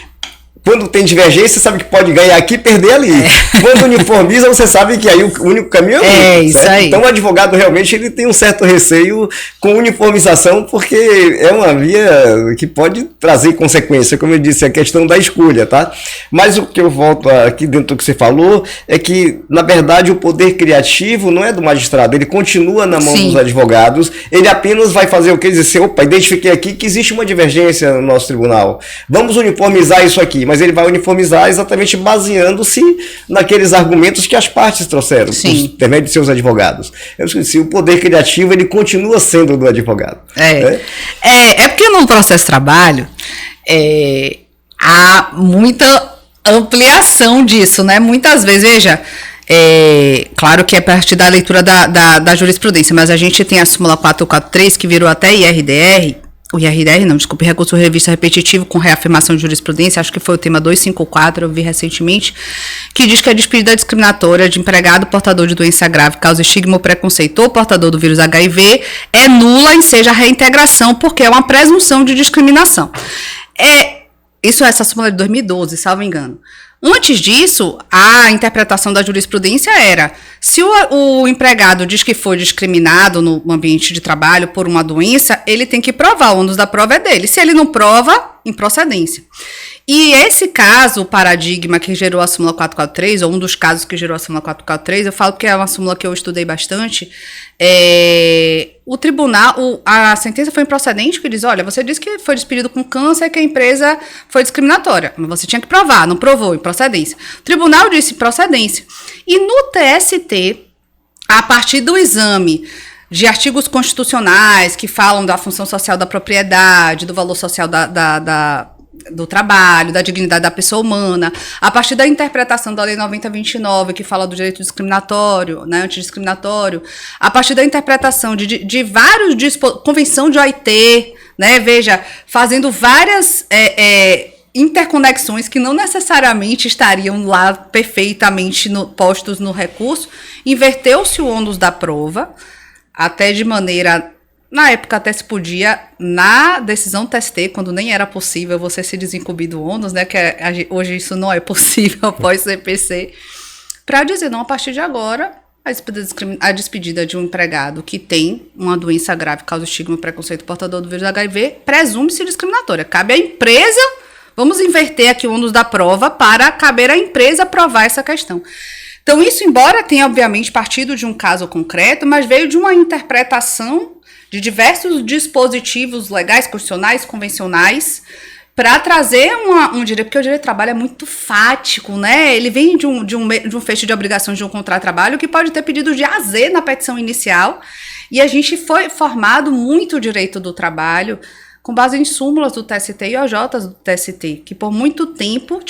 S1: quando tem divergência, você sabe que pode ganhar aqui e perder ali. Quando uniformiza, você sabe que aí o único caminho é o
S2: isso aí.
S1: Então o advogado realmente ele tem um certo receio com uniformização, porque é uma via que pode trazer consequência, como eu disse, a questão da escolha, tá? Mas o que eu volto aqui dentro do que você falou é que, na verdade, o poder criativo não é do magistrado, ele continua na mão dos advogados, ele apenas vai fazer o que? Dizer, opa, identifiquei aqui que existe uma divergência no nosso tribunal, vamos uniformizar isso aqui, mas ele vai uniformizar exatamente baseando-se naqueles argumentos que as partes trouxeram, por intermédio de seus advogados. Eu esqueci, o poder criativo ele continua sendo do advogado.
S2: É porque no processo de trabalho há muita ampliação disso, né? Muitas vezes, veja, claro que é a partir da leitura da jurisprudência, mas a gente tem a súmula 443 que virou até IRDR, o IRDR não, desculpe, recurso revista repetitivo com reafirmação de jurisprudência, acho que foi o tema 254, eu vi recentemente, que diz que a despedida discriminatória de empregado portador de doença grave causa estigma ou preconceito ou portador do vírus HIV é nula e seja a reintegração, porque é uma presunção de discriminação. Essa súmula é de 2012, salvo engano. Antes disso, a interpretação da jurisprudência era, se o empregado diz que foi discriminado no ambiente de trabalho por uma doença, ele tem que provar, o ônus da prova é dele. Se ele não prova, improcedência. E esse caso, o paradigma que gerou a súmula 443, ou um dos casos que gerou a súmula 443, eu falo que é uma súmula que eu estudei bastante, o tribunal, a sentença foi improcedente, que diz, olha, você disse que foi despedido com câncer, que a empresa foi discriminatória, mas você tinha que provar, não provou, improcedência. O tribunal disse procedência. E no TST, a partir do exame de artigos constitucionais que falam da função social da propriedade, do valor social do trabalho, da dignidade da pessoa humana, a partir da interpretação da Lei 9029, que fala do direito discriminatório, né, antidiscriminatório, a partir da interpretação de vários convenção de OIT, né, veja, fazendo várias interconexões que não necessariamente estariam lá perfeitamente postos no recurso, inverteu-se o ônus da prova, até de maneira... Na época até se podia, na decisão do TST, quando nem era possível você se desincumbir do ônus, né, que hoje isso não é possível após o CPC, para dizer, não, a partir de agora, a despedida de um empregado que tem uma doença grave, causa estigma, preconceito, portador do vírus HIV, presume-se discriminatória. Cabe à empresa, vamos inverter aqui o ônus da prova para caber à empresa provar essa questão. Então isso, embora tenha obviamente partido de um caso concreto, mas veio de uma interpretação de diversos dispositivos legais, constitucionais, convencionais, para trazer um direito, porque o direito do trabalho é muito fático, né? Ele vem de um fecho de obrigações de um contrato de trabalho que pode ter pedido de A a Z na petição inicial, e a gente foi formado muito o direito do trabalho com base em súmulas do TST e OJs do TST, que por muito tempo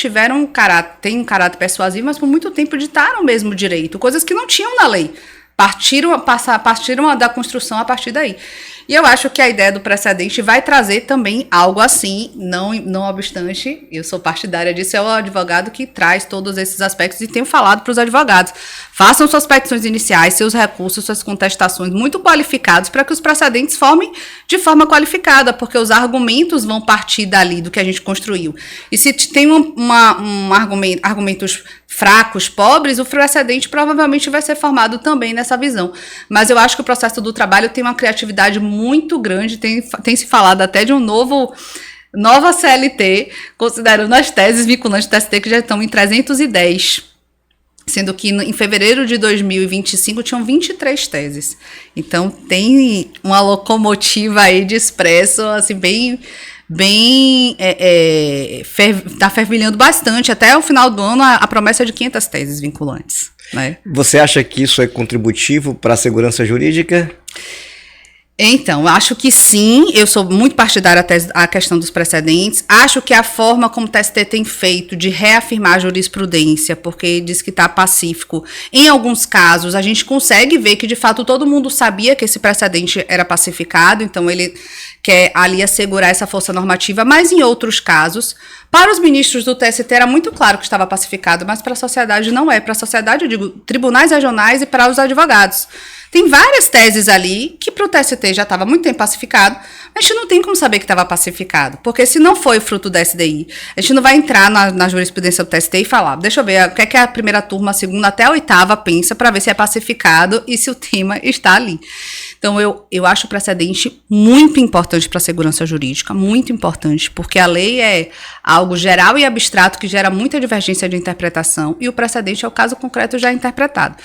S2: têm um caráter persuasivo, mas por muito tempo ditaram o mesmo direito, coisas que não tinham na lei. Partiram da construção a partir daí. E eu acho que a ideia do precedente vai trazer também algo assim, não obstante, eu sou partidária disso, é o advogado que traz todos esses aspectos e tenho falado para os advogados, façam suas petições iniciais, seus recursos, suas contestações muito qualificados para que os precedentes formem de forma qualificada, porque os argumentos vão partir dali, do que a gente construiu. E se tem argumentos fracos, pobres, o precedente provavelmente vai ser formado também nessa visão. Mas eu acho que o processo do trabalho tem uma criatividade muito grande, tem se falado até de nova CLT, considerando as teses vinculantes do TST que já estão em 310, sendo que em fevereiro de 2025 tinham 23 teses. Então tem uma locomotiva aí de expresso, assim, tá fervilhando bastante. Até o final do ano, a promessa é de 500 teses vinculantes, né?
S1: Você acha que isso é contributivo para a segurança jurídica?
S2: Então, acho que sim, eu sou muito partidária à questão dos precedentes, acho que a forma como o TST tem feito de reafirmar a jurisprudência, porque diz que está pacífico, em alguns casos a gente consegue ver que de fato todo mundo sabia que esse precedente era pacificado, então ele quer ali assegurar essa força normativa, mas em outros casos, para os ministros do TST era muito claro que estava pacificado, mas para a sociedade não é, para a sociedade eu digo tribunais regionais e para os advogados. Tem várias teses ali que para o TST já estava muito tempo pacificado, a gente não tem como saber que estava pacificado, porque se não foi fruto da SDI, a gente não vai entrar na jurisprudência do TST e falar, deixa eu ver o que é que a primeira turma, a segunda até a oitava pensa para ver se é pacificado e se o tema está ali. Então eu acho o precedente muito importante para a segurança jurídica, muito importante, porque a lei é algo geral e abstrato que gera muita divergência de interpretação e o precedente é o caso concreto já interpretado.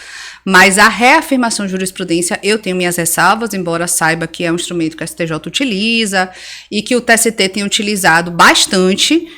S2: Mas a reafirmação de jurisprudência, eu tenho minhas ressalvas, embora saiba que é um instrumento que a STJ utiliza e que o TST tem utilizado bastante,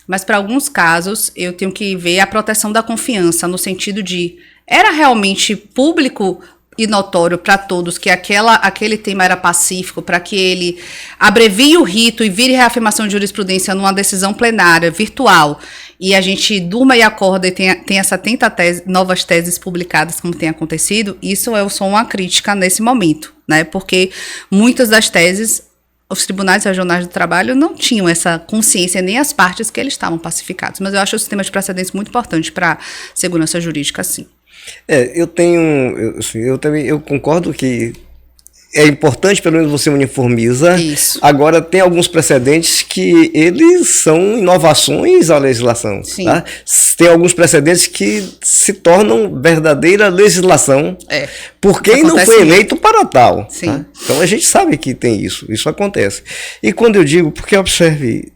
S2: mas para alguns casos eu tenho que ver a proteção da confiança, no sentido de, era realmente público e notório para todos que aquele tema era pacífico, para que ele abrevie o rito e vire reafirmação de jurisprudência numa decisão plenária, virtual, e a gente durma e acorda e tem essa 70 novas teses publicadas, como tem acontecido, isso é só uma crítica nesse momento, né? Porque muitas das teses, os tribunais regionais do trabalho não tinham essa consciência, nem as partes que eles estavam pacificados. Mas eu acho o sistema de precedentes muito importante para a segurança jurídica, sim.
S1: Eu concordo que é importante, pelo menos você uniformiza.
S2: Isso.
S1: Agora, tem alguns precedentes que eles são inovações à legislação.
S2: Sim.
S1: Tá? Tem alguns precedentes que se tornam verdadeira legislação por quem não foi eleito para tal.
S2: Sim.
S1: Tá? Então, a gente sabe que tem isso acontece. E quando eu digo, porque observe,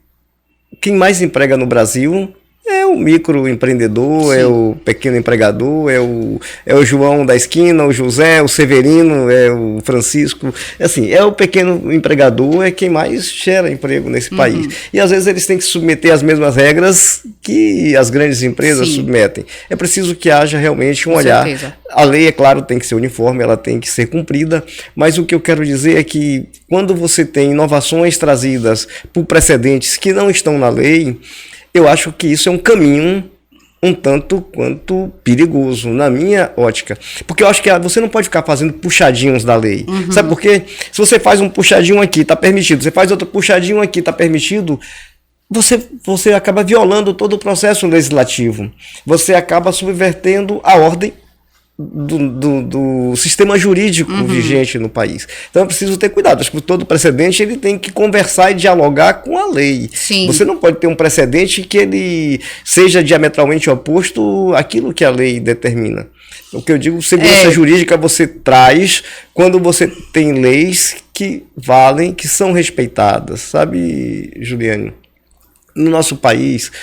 S1: quem mais emprega no Brasil É o microempreendedor,
S2: Sim.
S1: é o pequeno empregador, é o João da esquina, o José, o Severino, é o Francisco. Assim, é o pequeno empregador, é quem mais gera emprego nesse país. E às vezes eles têm que submeter as mesmas regras que as grandes empresas
S2: Sim.
S1: submetem. É preciso que haja realmente um
S2: Com
S1: olhar.
S2: certeza.
S1: A lei, é claro, tem que ser uniforme, ela tem que ser cumprida, mas o que eu quero dizer é que quando você tem inovações trazidas por precedentes que não estão na lei, eu acho que isso é um caminho um tanto quanto perigoso, na minha ótica. Porque eu acho que você não pode ficar fazendo puxadinhos da lei. Sabe por quê? Se você faz um puxadinho aqui, está permitido. Você faz outro puxadinho aqui, está permitido. Você acaba violando todo o processo legislativo. Você acaba subvertendo a ordem do sistema jurídico vigente no país. Então é preciso ter cuidado. Acho que todo precedente ele tem que conversar e dialogar com a lei.
S2: Sim.
S1: Você não pode ter um precedente que ele seja diametralmente oposto àquilo que a lei determina. O que eu digo, segurança jurídica você traz quando você tem leis que valem, que são respeitadas. Sabe, Juliane? No nosso país,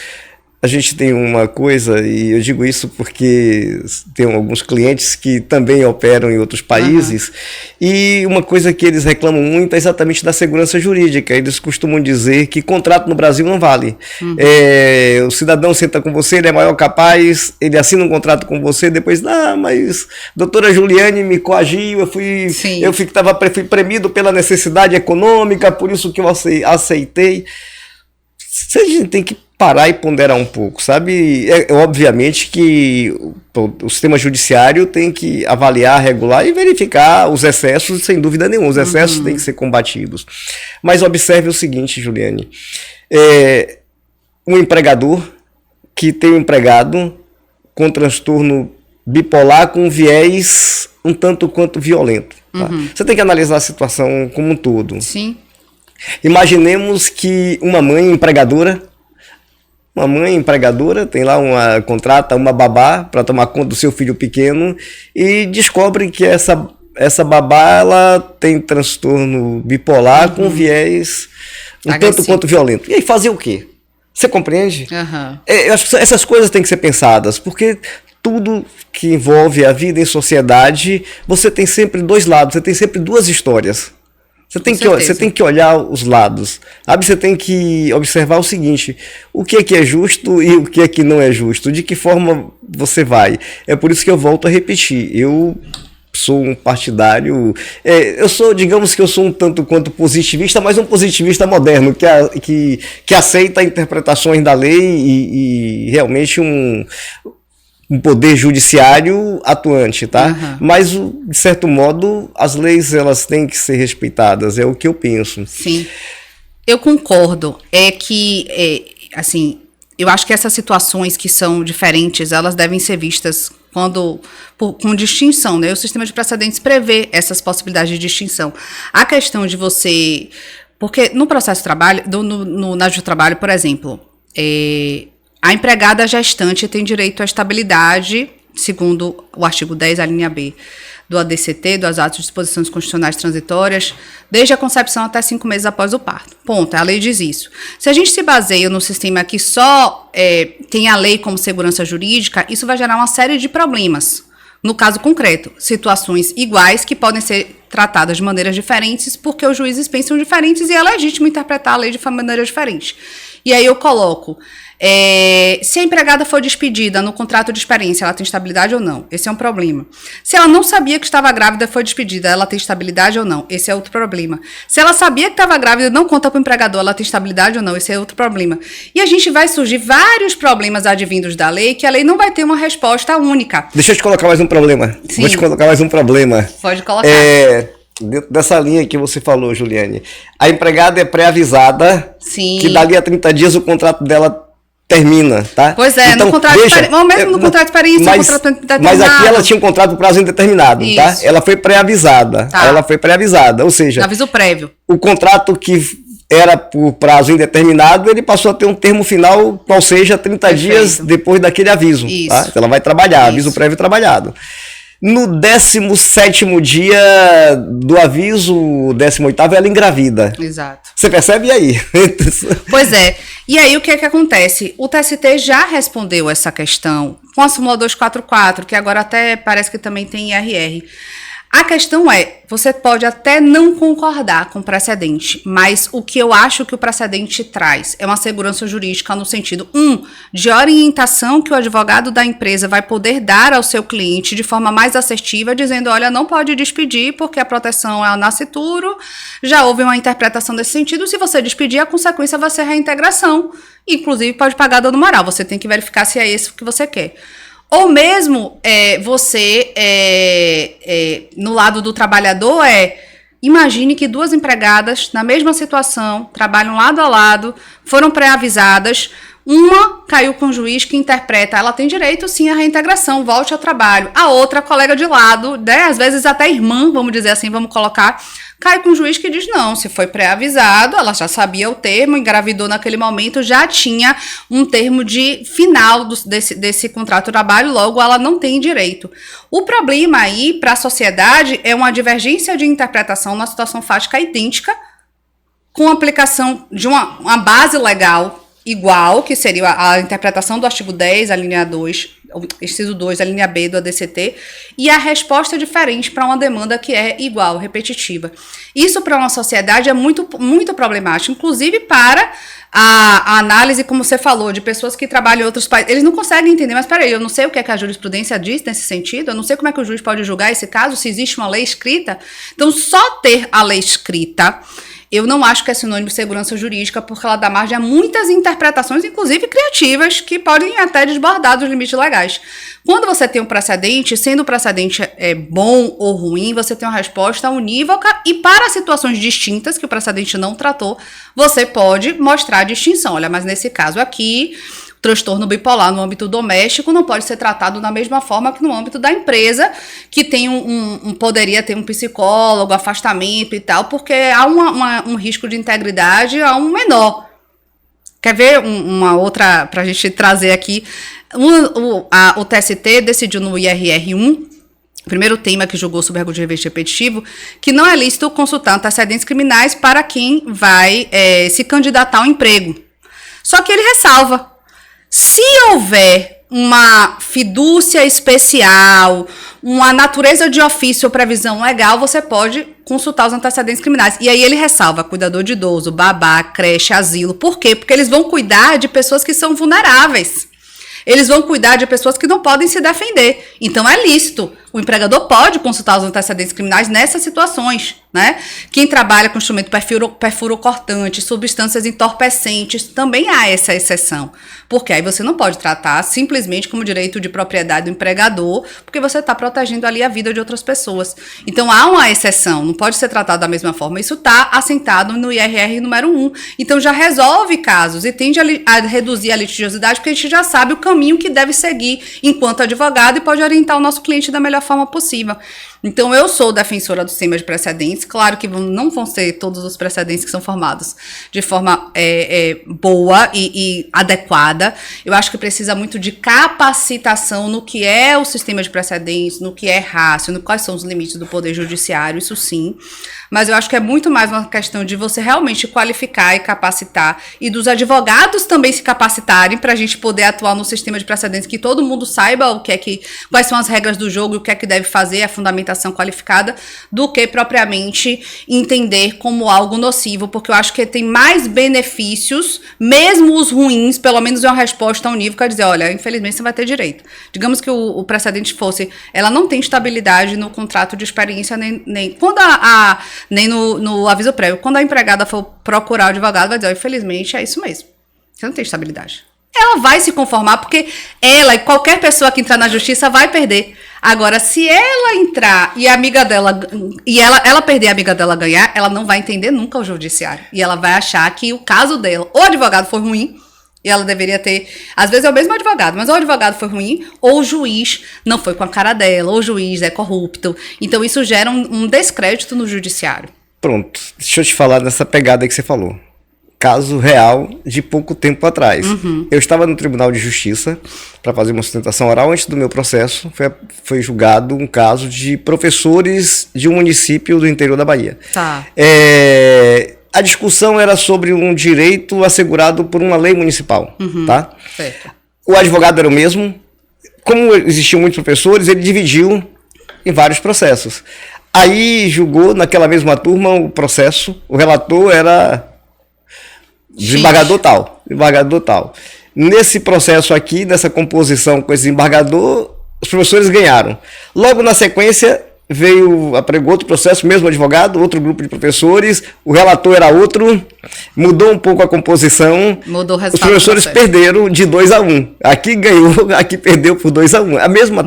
S1: a gente tem uma coisa, e eu digo isso porque tem alguns clientes que também operam em outros países, e uma coisa que eles reclamam muito é exatamente da segurança jurídica. Eles costumam dizer que contrato no Brasil não vale. O cidadão senta com você, ele é maior capaz, ele assina um contrato com você, depois, mas doutora Juliane me coagiu, eu fui premido pela necessidade econômica, por isso que eu aceitei. A gente tem que parar e ponderar um pouco, sabe? Obviamente que o sistema judiciário tem que avaliar, regular e verificar os excessos, sem dúvida nenhuma. Os excessos têm que ser combatidos. Mas observe o seguinte, Juliane. Um empregador que tem um empregado com transtorno bipolar com viés um tanto quanto violento. Tá? Você tem que analisar a situação como um todo.
S2: Sim.
S1: Imaginemos que uma mãe empregadora tem lá contrata uma babá para tomar conta do seu filho pequeno e descobre que essa babá ela tem transtorno bipolar com viés um tanto quanto violento. E aí fazer o quê? Você compreende? Eu acho que essas coisas têm que ser pensadas, porque tudo que envolve a vida em sociedade, você tem sempre dois lados, você tem sempre duas histórias. Você tem que olhar os lados, sabe? Você tem que observar o seguinte: o que é justo e o que é que não é justo, de que forma você vai. É por isso que eu volto a repetir, eu sou um partidário, digamos que eu sou um tanto quanto positivista, mas um positivista moderno, que aceita interpretações da lei e realmente um poder judiciário atuante, tá? Mas, de certo modo, as leis elas têm que ser respeitadas, é o que eu penso.
S2: Sim, eu concordo. Assim, eu acho que essas situações que são diferentes, elas devem ser vistas com distinção, né? O sistema de precedentes prevê essas possibilidades de distinção. A questão de você... Porque no processo de trabalho, na justiça do trabalho, por exemplo, a empregada gestante tem direito à estabilidade, segundo o artigo 10, a linha B, do ADCT, dos Atos de Disposições Constitucionais Transitórias, desde a concepção até 5 meses após o parto. Ponto, a lei diz isso. Se a gente se baseia no sistema que só tem a lei como segurança jurídica, isso vai gerar uma série de problemas. No caso concreto, situações iguais que podem ser tratadas de maneiras diferentes, porque os juízes pensam diferentes e é legítimo interpretar a lei de maneira diferente. E aí eu coloco... se a empregada for despedida no contrato de experiência, ela tem estabilidade ou não? Esse é um problema. Se ela não sabia que estava grávida e foi despedida, ela tem estabilidade ou não? Esse é outro problema. Se ela sabia que estava grávida e não conta para o empregador, ela tem estabilidade ou não? Esse é outro problema. E a gente vai surgir vários problemas advindos da lei, que a lei não vai ter uma resposta única.
S1: Deixa eu te colocar mais um problema.
S2: Sim.
S1: Vou te colocar mais um problema.
S2: Pode colocar.
S1: Dentro dessa linha que você falou, Juliane, a empregada é pré-avisada que dali a 30 dias o contrato dela termina, tá?
S2: Pois é, então, no contrato de experiência, mesmo no contrato de experiência, o contrato indeterminado.
S1: Mas aqui ela tinha um contrato por prazo indeterminado, isso. Tá? Ela foi pré-avisada, ou seja...
S2: Aviso prévio.
S1: O contrato que era por prazo indeterminado, ele passou a ter um termo final, qual seja 30 dias depois daquele aviso, tá? Então ela vai trabalhar, aviso prévio trabalhado. No 17º dia do aviso, o 18º, ela engravida.
S2: Exato.
S1: Você percebe aí?
S2: Pois é. E aí o que é que acontece? O TST já respondeu essa questão com a súmula 244, que agora até parece que também tem IRR. A questão é, você pode até não concordar com o precedente, mas o que eu acho que o precedente traz é uma segurança jurídica no sentido, de orientação que o advogado da empresa vai poder dar ao seu cliente de forma mais assertiva, dizendo, olha, não pode despedir porque a proteção é ao nascituro, já houve uma interpretação desse sentido, se você despedir, a consequência vai ser a reintegração, inclusive pode pagar dano moral, você tem que verificar se é esse o que você quer. Ou mesmo você, no lado do trabalhador, imagine que duas empregadas na mesma situação, trabalham lado a lado, foram pré-avisadas, uma caiu com o juiz que interpreta, ela tem direito sim à reintegração, volte ao trabalho. A outra, colega de lado, às vezes até irmã, vamos dizer assim, vamos colocar, cai com um juiz que diz não, se foi pré-avisado, ela já sabia o termo, engravidou naquele momento, já tinha um termo de final desse contrato de trabalho, logo ela não tem direito. O problema aí para a sociedade é uma divergência de interpretação numa situação fática idêntica, com aplicação de uma base legal igual, que seria a interpretação do artigo 10, a linha 2, inciso 2, a linha B do ADCT, e a resposta diferente para uma demanda que é igual, repetitiva. Isso para uma sociedade é muito, muito problemático, inclusive para a análise, como você falou, de pessoas que trabalham em outros países. Eles não conseguem entender, mas peraí, eu não sei o que é que a jurisprudência diz nesse sentido, eu não sei como é que o juiz pode julgar esse caso, se existe uma lei escrita. Então, só ter a lei escrita, eu não acho que é sinônimo de segurança jurídica, porque ela dá margem a muitas interpretações, inclusive criativas, que podem até desbordar dos limites legais. Quando você tem um precedente, sendo o precedente bom ou ruim, você tem uma resposta unívoca e para situações distintas, que o precedente não tratou, você pode mostrar a distinção. Olha, mas nesse caso aqui, o transtorno bipolar no âmbito doméstico não pode ser tratado da mesma forma que no âmbito da empresa, que tem poderia ter um psicólogo, afastamento e tal, porque há um risco de integridade a um menor. Quer ver uma outra, para a gente trazer aqui? O TST decidiu no IRR1, primeiro tema que julgou sobre arguido de revés repetitivo, que não é lícito consultar antecedentes criminais para quem vai se candidatar ao emprego. Só que ele ressalva, se houver uma fidúcia especial, uma natureza de ofício ou previsão legal, você pode consultar os antecedentes criminais. E aí ele ressalva, cuidador de idoso, babá, creche, asilo. Por quê? Porque eles vão cuidar de pessoas que são vulneráveis. Eles vão cuidar de pessoas que não podem se defender. Então é lícito. O empregador pode consultar os antecedentes criminais nessas situações, né? Quem trabalha com instrumento perfuro-cortante, substâncias entorpecentes, também há essa exceção. Porque aí você não pode tratar simplesmente como direito de propriedade do empregador, porque você está protegendo ali a vida de outras pessoas. Então há uma exceção, não pode ser tratado da mesma forma. Isso está assentado no IRR número 1. Então já resolve casos e tende a reduzir a litigiosidade, porque a gente já sabe o caminho que deve seguir enquanto advogado e pode orientar o nosso cliente da melhor forma possível. Então, eu sou defensora do sistema de precedentes. Claro que não vão ser todos os precedentes que são formados de forma boa e adequada. Eu acho que precisa muito de capacitação no que é o sistema de precedentes, no que é rácio, no quais são os limites do poder judiciário, isso sim. Mas eu acho que é muito mais uma questão de você realmente qualificar e capacitar, e dos advogados também se capacitarem para a gente poder atuar no sistema de precedentes, que todo mundo saiba quais são as regras do jogo e o que é que deve fazer, a fundamentação qualificada, do que propriamente entender como algo nocivo, porque eu acho que tem mais benefícios, mesmo os ruins, pelo menos é uma resposta unívoca a dizer, olha, infelizmente você vai ter direito. Digamos que o precedente fosse, ela não tem estabilidade no contrato de experiência, nem no aviso prévio. Quando a empregada for procurar o advogado, vai dizer, infelizmente é isso mesmo, você não tem estabilidade. Ela vai se conformar, porque ela e qualquer pessoa que entrar na justiça vai perder. Agora, se ela entrar e a amiga dela, e ela perder a amiga dela ganhar, ela não vai entender nunca o judiciário. E ela vai achar que o caso dela, ou o advogado foi ruim, e ela deveria ter, às vezes é o mesmo advogado, mas ou o advogado foi ruim, ou o juiz não foi com a cara dela, ou o juiz é corrupto. Então isso gera um descrédito no judiciário.
S1: Pronto, deixa eu te falar dessa pegada aí que você falou. caso real de pouco tempo atrás. Eu estava no Tribunal de Justiça para fazer uma sustentação oral. Antes do meu processo, foi julgado um caso de professores de um município do interior da Bahia.
S2: Tá.
S1: A discussão era sobre um direito assegurado por uma lei municipal, tá?
S2: Certo.
S1: O advogado era o mesmo. Como existiam muitos professores, ele dividiu em vários processos. Aí julgou naquela mesma turma o processo, o relator era desembargador tal. Nesse processo aqui, nessa composição com esse desembargador, os professores ganharam. Logo na sequência, apregou outro processo, mesmo advogado, outro grupo de professores, o relator era outro, mudou um pouco a composição.
S2: Mudou o resultado.
S1: Os professores perderam de 2-1. Aqui ganhou, aqui perdeu por 2-1. A mesma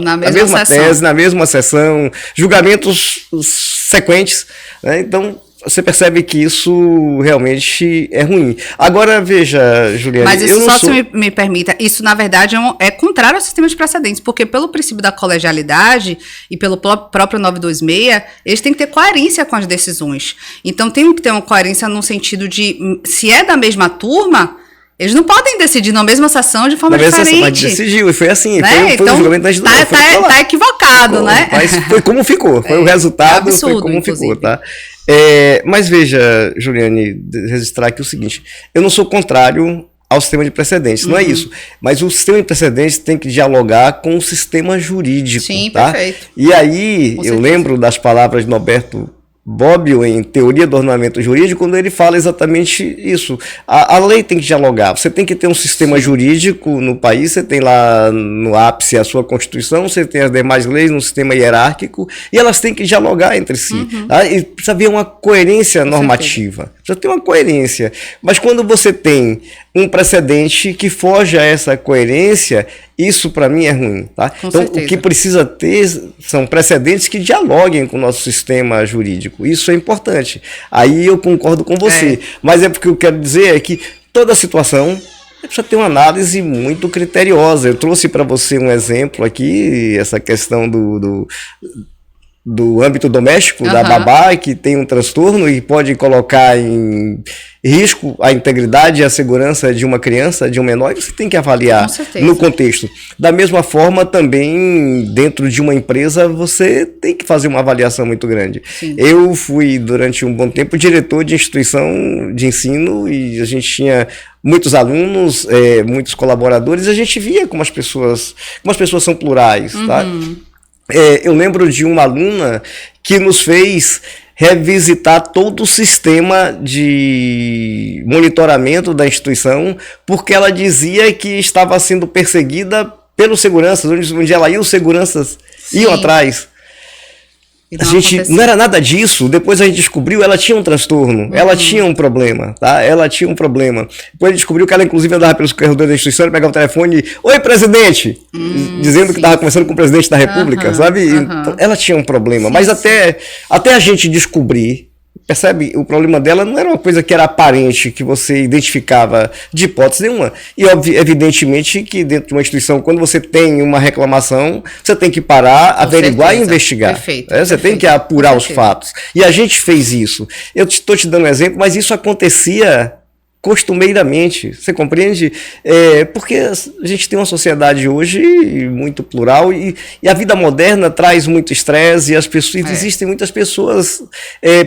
S1: tese, na mesma sessão, julgamentos sequentes, né? Então, você percebe que isso realmente é ruim. Agora, veja, Juliane...
S2: Mas isso se me permita, isso na verdade é contrário ao sistema de precedentes, porque pelo princípio da colegialidade e pelo próprio 926, eles têm que ter coerência com as decisões. Então tem que ter uma coerência no sentido de, se é da mesma turma, eles não podem decidir na mesma sessão de forma diferente. Mas
S1: decidiu, e foi assim,
S2: né?
S1: foi um julgamento das duas.
S2: Tá equivocado, né?
S1: Mas foi como ficou, foi o resultado,
S2: absurdo,
S1: foi como
S2: inclusive.
S1: ficou, tá? Mas veja, Juliane, registrar aqui o seguinte, eu não sou contrário ao sistema de precedentes, não é isso, mas o sistema de precedentes tem que dialogar com o sistema jurídico.
S2: Sim,
S1: tá?
S2: perfeito.
S1: E aí,
S2: Com
S1: eu
S2: certeza.
S1: lembro das palavras de Norberto Bobbio, em Teoria do Ordenamento Jurídico, quando ele fala exatamente isso. A lei tem que dialogar, você tem que ter um sistema jurídico no país, você tem lá no ápice a sua Constituição, você tem as demais leis no sistema hierárquico, e elas têm que dialogar entre si. Tá? E precisa haver uma coerência normativa, precisa ter uma coerência. Mas quando você tem um precedente que foge a essa coerência, isso para mim é ruim. Tá? Então,
S2: certeza.
S1: o que precisa ter são precedentes que dialoguem com o nosso sistema jurídico. Isso é importante. Aí eu concordo com você. Mas porque eu quero dizer é que toda situação precisa ter uma análise muito criteriosa. Eu trouxe para você um exemplo aqui, essa questão do âmbito doméstico, da babá, que tem um transtorno e pode colocar em risco a integridade e a segurança de uma criança, de um menor, você tem que avaliar no contexto. Da mesma forma, também, dentro de uma empresa, você tem que fazer uma avaliação muito grande.
S2: Sim.
S1: Eu fui, durante um bom tempo, diretor de instituição de ensino e a gente tinha muitos alunos, muitos colaboradores, e a gente via como as pessoas são plurais, tá? Eu lembro de uma aluna que nos fez revisitar todo o sistema de monitoramento da instituição, porque ela dizia que estava sendo perseguida pelos seguranças, onde ela ia, os seguranças iam atrás. A gente não era nada disso. Depois a gente descobriu, ela tinha um transtorno, ela tinha um problema, tá? Ela tinha um problema. Depois a gente descobriu que ela inclusive andava pelos corredores da instituição, pegava o telefone e, oi, presidente, dizendo que estava conversando com o presidente da República, sabe? Então, ela tinha um problema, mas até a gente descobrir, percebe? O problema dela não era uma coisa que era aparente, que você identificava de hipótese nenhuma. E, evidentemente, que dentro de uma instituição, quando você tem uma reclamação, você tem que parar, averiguar e investigar.
S2: Perfeito,
S1: você tem que apurar os fatos. E a gente fez isso. Eu estou te dando um exemplo, mas isso acontecia costumeiramente, você compreende? Porque a gente tem uma sociedade hoje muito plural e a vida moderna traz muito estresse e as pessoas, existem muitas pessoas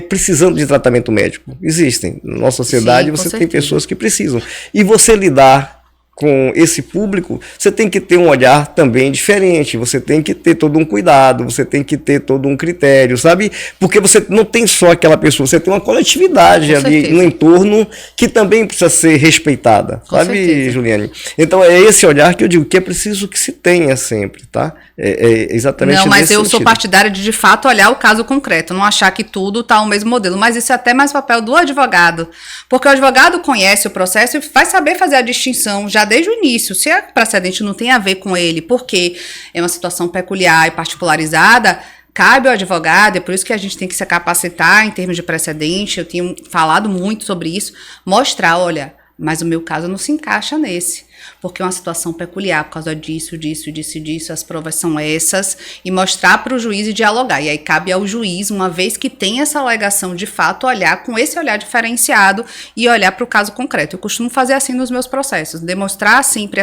S1: precisando de tratamento médico. Existem. Na nossa sociedade você tem pessoas que precisam. E você lidar com esse público, você tem que ter um olhar também diferente, você tem que ter todo um cuidado, você tem que ter todo um critério, sabe? Porque você não tem só aquela pessoa, você tem uma coletividade ali no entorno que também precisa ser respeitada, sabe, Juliane? Então é esse olhar que eu digo que é preciso que se tenha sempre, tá? Exatamente nesse sentido.
S2: Não, mas eu sou partidária de fato olhar o caso concreto, não achar que tudo tá o mesmo modelo, mas isso é até mais papel do advogado, porque o advogado conhece o processo e vai saber fazer a distinção já desde o início, se o precedente não tem a ver com ele, porque é uma situação peculiar e particularizada, cabe ao advogado, é por isso que a gente tem que se capacitar em termos de precedente, eu tenho falado muito sobre isso, mostrar, olha, Mas o meu caso não se encaixa nesse, porque é uma situação peculiar por causa disso, as provas são essas, e mostrar para o juiz e dialogar. E aí cabe ao juiz, uma vez que tem essa alegação de fato, olhar com esse olhar diferenciado e olhar para o caso concreto. Eu costumo fazer assim nos meus processos, demonstrar sempre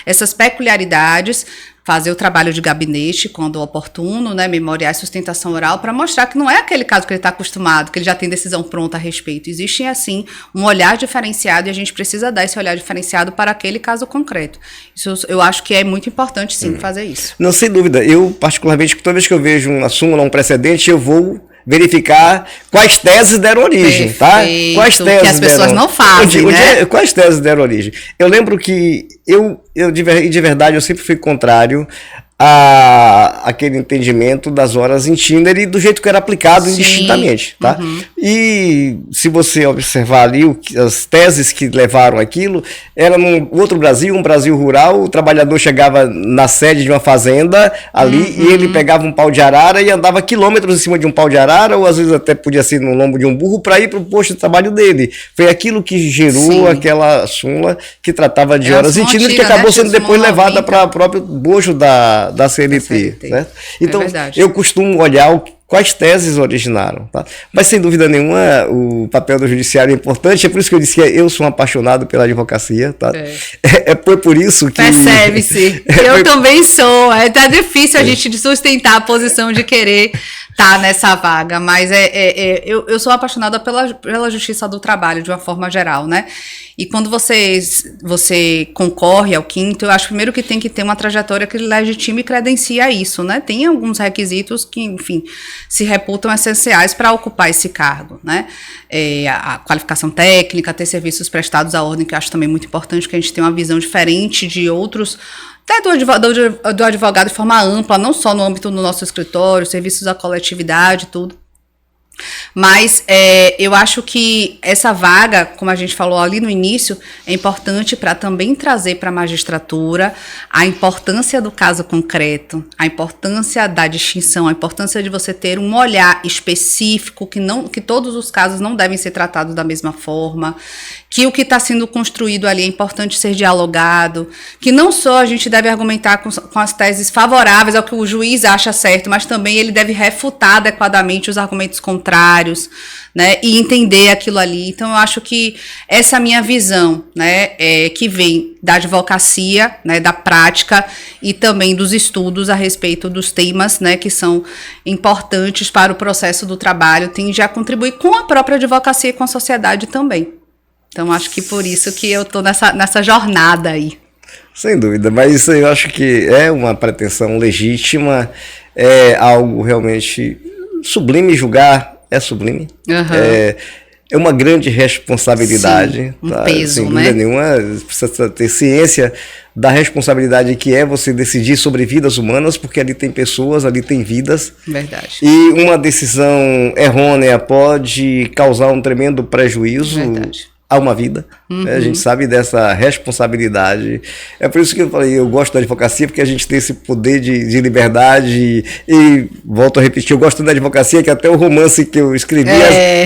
S2: essas peculiaridades, fazer o trabalho de gabinete quando oportuno, né, memoriar e sustentação oral, para mostrar que não é aquele caso que ele está acostumado, que ele já tem decisão pronta a respeito. Existe, assim, um olhar diferenciado e a gente precisa dar esse olhar diferenciado para aquele caso concreto. Isso eu acho que é muito importante, sim, fazer isso.
S1: Não, sem dúvida. Eu, particularmente, toda vez que eu vejo uma súmula, um precedente, eu vou verificar quais teses deram origem,
S2: Perfeito,
S1: tá? Quais teses
S2: que as pessoas não fazem, né?
S1: Quais teses deram origem? Eu lembro que de verdade, eu sempre fui contrário a aquele entendimento das horas em Tinder e do jeito que era aplicado indistintamente, tá? E se você observar ali as teses que levaram aquilo, era num outro Brasil, um Brasil rural, o trabalhador chegava na sede de uma fazenda ali e ele pegava um pau de arara e andava quilômetros em cima de um pau de arara, ou às vezes até podia ser no lombo de um burro, para ir para o posto de trabalho dele. Foi aquilo que gerou aquela súmula que tratava de horas em Tinder, que acabou sendo depois levada para o próprio bojo da CLT, certo? Então, eu costumo olhar quais teses originaram, tá? Mas, sem dúvida nenhuma, o papel do judiciário é importante, é por isso que eu disse que eu sou um apaixonado pela advocacia, tá? Por isso que...
S2: Percebe-se. Eu também sou. Tá difícil a gente sustentar a posição de querer estar nessa vaga, mas eu sou apaixonada pela justiça do trabalho, de uma forma geral, né? E quando você concorre ao quinto, eu acho primeiro que tem que ter uma trajetória que legitima e credencia isso, né? Tem alguns requisitos que, enfim, se reputam essenciais para ocupar esse cargo, né? A qualificação técnica, ter serviços prestados à ordem, que eu acho também muito importante, que a gente tenha uma visão diferente de outros, até do advogado de forma ampla, não só no âmbito do nosso escritório, serviços à coletividade, tudo. Mas eu acho que essa vaga, como a gente falou ali no início, é importante para também trazer para a magistratura a importância do caso concreto, a importância da distinção, a importância de você ter um olhar específico, que todos os casos não devem ser tratados da mesma forma, que o que está sendo construído ali é importante ser dialogado, que não só a gente deve argumentar com as teses favoráveis ao que o juiz acha certo, mas também ele deve refutar adequadamente os argumentos contrários, né, e entender aquilo ali. Então, eu acho que essa minha visão, né, que vem da advocacia, né, da prática e também dos estudos a respeito dos temas, né, que são importantes para o processo do trabalho, tende a contribuir com a própria advocacia e com a sociedade também. Então, acho que por isso que eu estou nessa jornada aí.
S1: Sem dúvida, mas isso eu acho que é uma pretensão legítima, é algo realmente sublime, julgar é sublime, é uma grande responsabilidade. Sim, tá?
S2: Peso,
S1: sem dúvida nenhuma, precisa ter ciência da responsabilidade que é você decidir sobre vidas humanas, porque ali tem pessoas, ali tem vidas.
S2: Verdade.
S1: E uma decisão errônea pode causar um tremendo prejuízo. Verdade. A uma vida, né? A gente sabe dessa responsabilidade. É por isso que eu falei, eu gosto da advocacia, porque a gente tem esse poder de liberdade e volto a repetir, eu gosto da advocacia, que até o romance que eu escrevi,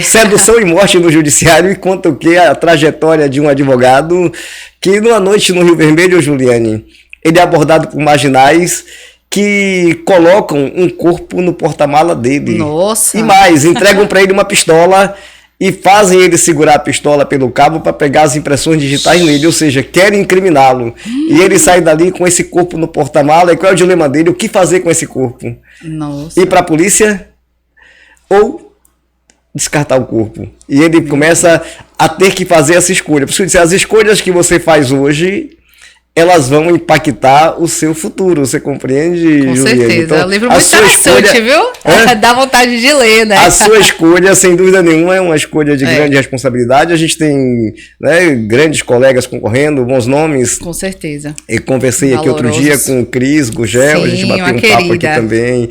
S1: Sedução e Morte no Judiciário, e conta o que? A trajetória de um advogado que numa noite no Rio Vermelho, Juliane, ele é abordado por marginais que colocam um corpo no porta-mala dele.
S2: Nossa!
S1: E mais, entregam para ele uma pistola e fazem ele segurar a pistola pelo cabo para pegar as impressões digitais nele, ou seja, querem incriminá-lo. E ele sai dali com esse corpo no porta-mala, e qual é o dilema dele? O que fazer com esse corpo?
S2: Nossa.
S1: Ir para a polícia ou descartar o corpo? E ele começa a ter que fazer essa escolha. Por isso eu disse, as escolhas que você faz hoje, elas vão impactar o seu futuro, você compreende,
S2: Com
S1: Juliane?
S2: certeza,
S1: então,
S2: é um livro muito interessante, viu? Dá vontade de ler, né?
S1: A sua escolha, sem dúvida nenhuma, é uma escolha de grande responsabilidade. A gente tem, né, grandes colegas concorrendo, bons nomes.
S2: Com certeza.
S1: E conversei aqui outro dia com o Cris Gugel, a gente bateu um papo aqui também.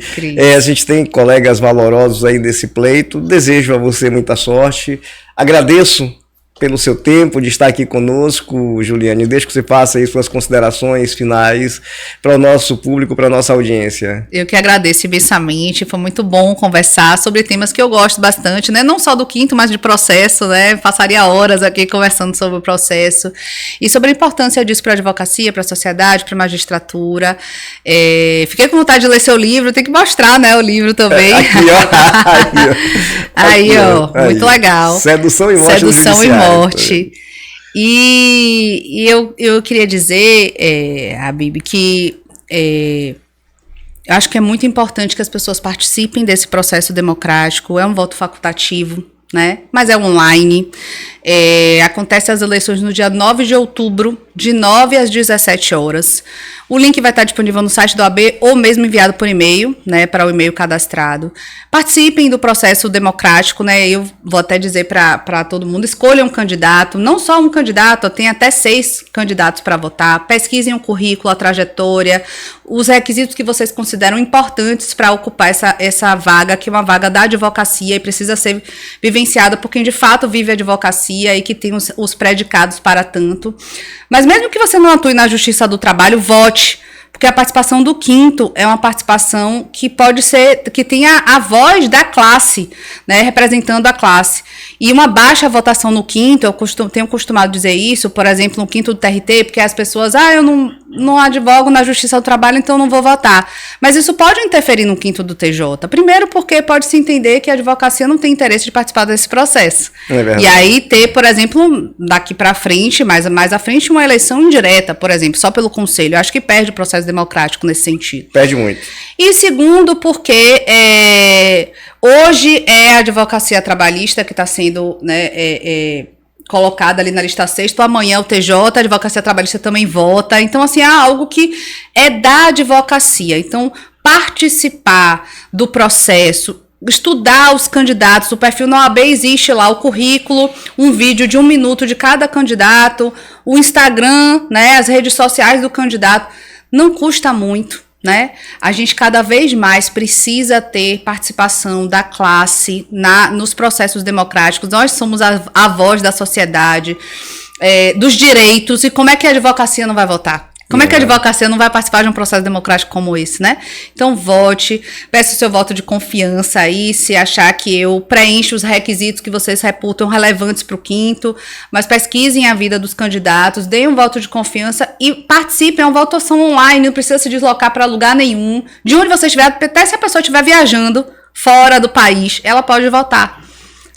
S1: A gente tem colegas valorosos aí nesse pleito. Desejo a você muita sorte. Agradeço pelo seu tempo de estar aqui conosco, Juliane. Deixa que você faça aí suas considerações finais para o nosso público, para a nossa audiência.
S2: Eu que agradeço imensamente, foi muito bom conversar sobre temas que eu gosto bastante, né? Não só do quinto, mas de processo, né? Passaria horas aqui conversando sobre o processo e sobre a importância disso para a advocacia, para a sociedade, para a magistratura. Fiquei com vontade de ler seu livro, tem que mostrar, né, o livro também. Aí, ó, muito legal.
S1: Sedução e Morte.
S2: Sedução e Morte. E eu queria dizer, Habib, que eu acho que é muito importante que as pessoas participem desse processo democrático. É um voto facultativo, né? Mas é online. Acontece as eleições no dia 9 de outubro, de 9 às 17 horas. O link vai estar disponível no site do AB ou mesmo enviado por e-mail, né, para o e-mail cadastrado. Participem do processo democrático, né? Eu vou até dizer para todo mundo, escolham um candidato, não só um candidato, tem até 6 candidatos para votar. Pesquisem o currículo, a trajetória, os requisitos que vocês consideram importantes para ocupar essa vaga, que é uma vaga da advocacia e precisa ser vivenciada por quem de fato vive a advocacia e que tem os predicados para tanto. Mas mesmo que você não atue na Justiça do Trabalho, vote, porque a participação do quinto é uma participação que pode ser, que tenha a voz da classe, né, representando a classe. E uma baixa votação no quinto, tenho costumado dizer isso, por exemplo, no quinto do TRT, porque as pessoas, eu não advogo na Justiça do Trabalho, então não vou votar. Mas isso pode interferir no quinto do TJ. Primeiro porque pode-se entender que a advocacia não tem interesse de participar desse processo. E aí ter, por exemplo, daqui para frente, mais à frente, uma eleição indireta, por exemplo, só pelo conselho. Eu acho que perde o processo democrático nesse sentido.
S1: Perde muito.
S2: E segundo, porque hoje é a advocacia trabalhista que está sendo, né, colocada ali na lista 6ª, amanhã o TJ, a advocacia trabalhista também vota. Então, assim, é algo que é da advocacia. Então, participar do processo, estudar os candidatos, o perfil na OAB existe lá, o currículo, um vídeo de 1 minuto de cada candidato, o Instagram, né, as redes sociais do candidato, não custa muito, né? A gente cada vez mais precisa ter participação da classe nos processos democráticos. Nós somos a voz da sociedade, dos direitos, e como é que a advocacia não vai votar? Como é que a advocacia não vai participar de um processo democrático como esse, né? Então, vote, peça o seu voto de confiança aí, se achar que eu preencho os requisitos que vocês reputam relevantes para o quinto, mas pesquisem a vida dos candidatos, deem um voto de confiança e participem, é uma votação online, não precisa se deslocar para lugar nenhum. De onde você estiver, até se a pessoa estiver viajando fora do país, ela pode votar.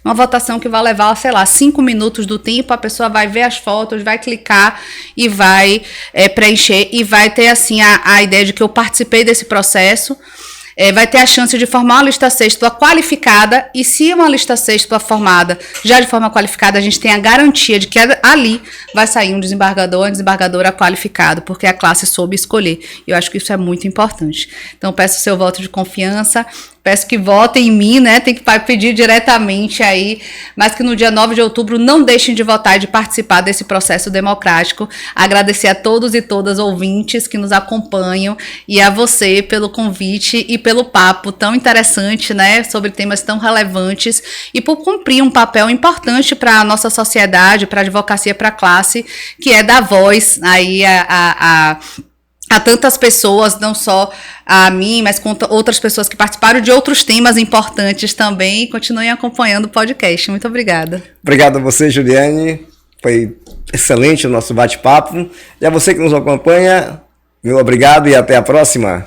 S2: Uma votação que vai levar, sei lá, 5 minutos do tempo, a pessoa vai ver as fotos, vai clicar e vai preencher e vai ter, assim, a ideia de que eu participei desse processo. Vai ter a chance de formar uma lista 6ª qualificada, e se uma lista 6ª formada já de forma qualificada, a gente tem a garantia de que ali vai sair um desembargador, uma desembargadora qualificado, porque a classe soube escolher. Eu acho que isso é muito importante. Então, peço o seu voto de confiança, peço que votem em mim, né? Tem que pedir diretamente aí, mas que no dia 9 de outubro não deixem de votar e de participar desse processo democrático. Agradecer a todos e todas ouvintes que nos acompanham e a você pelo convite e pelo papo tão interessante, né? Sobre temas tão relevantes e por cumprir um papel importante para a nossa sociedade, para a advocacia, para a classe, que é dar voz aí a tantas pessoas, não só a mim, mas com outras pessoas que participaram de outros temas importantes também, e continuem acompanhando o podcast. Muito obrigada.
S1: Obrigado a você, Juliane. Foi excelente o nosso bate-papo. E a você que nos acompanha, meu obrigado e até a próxima.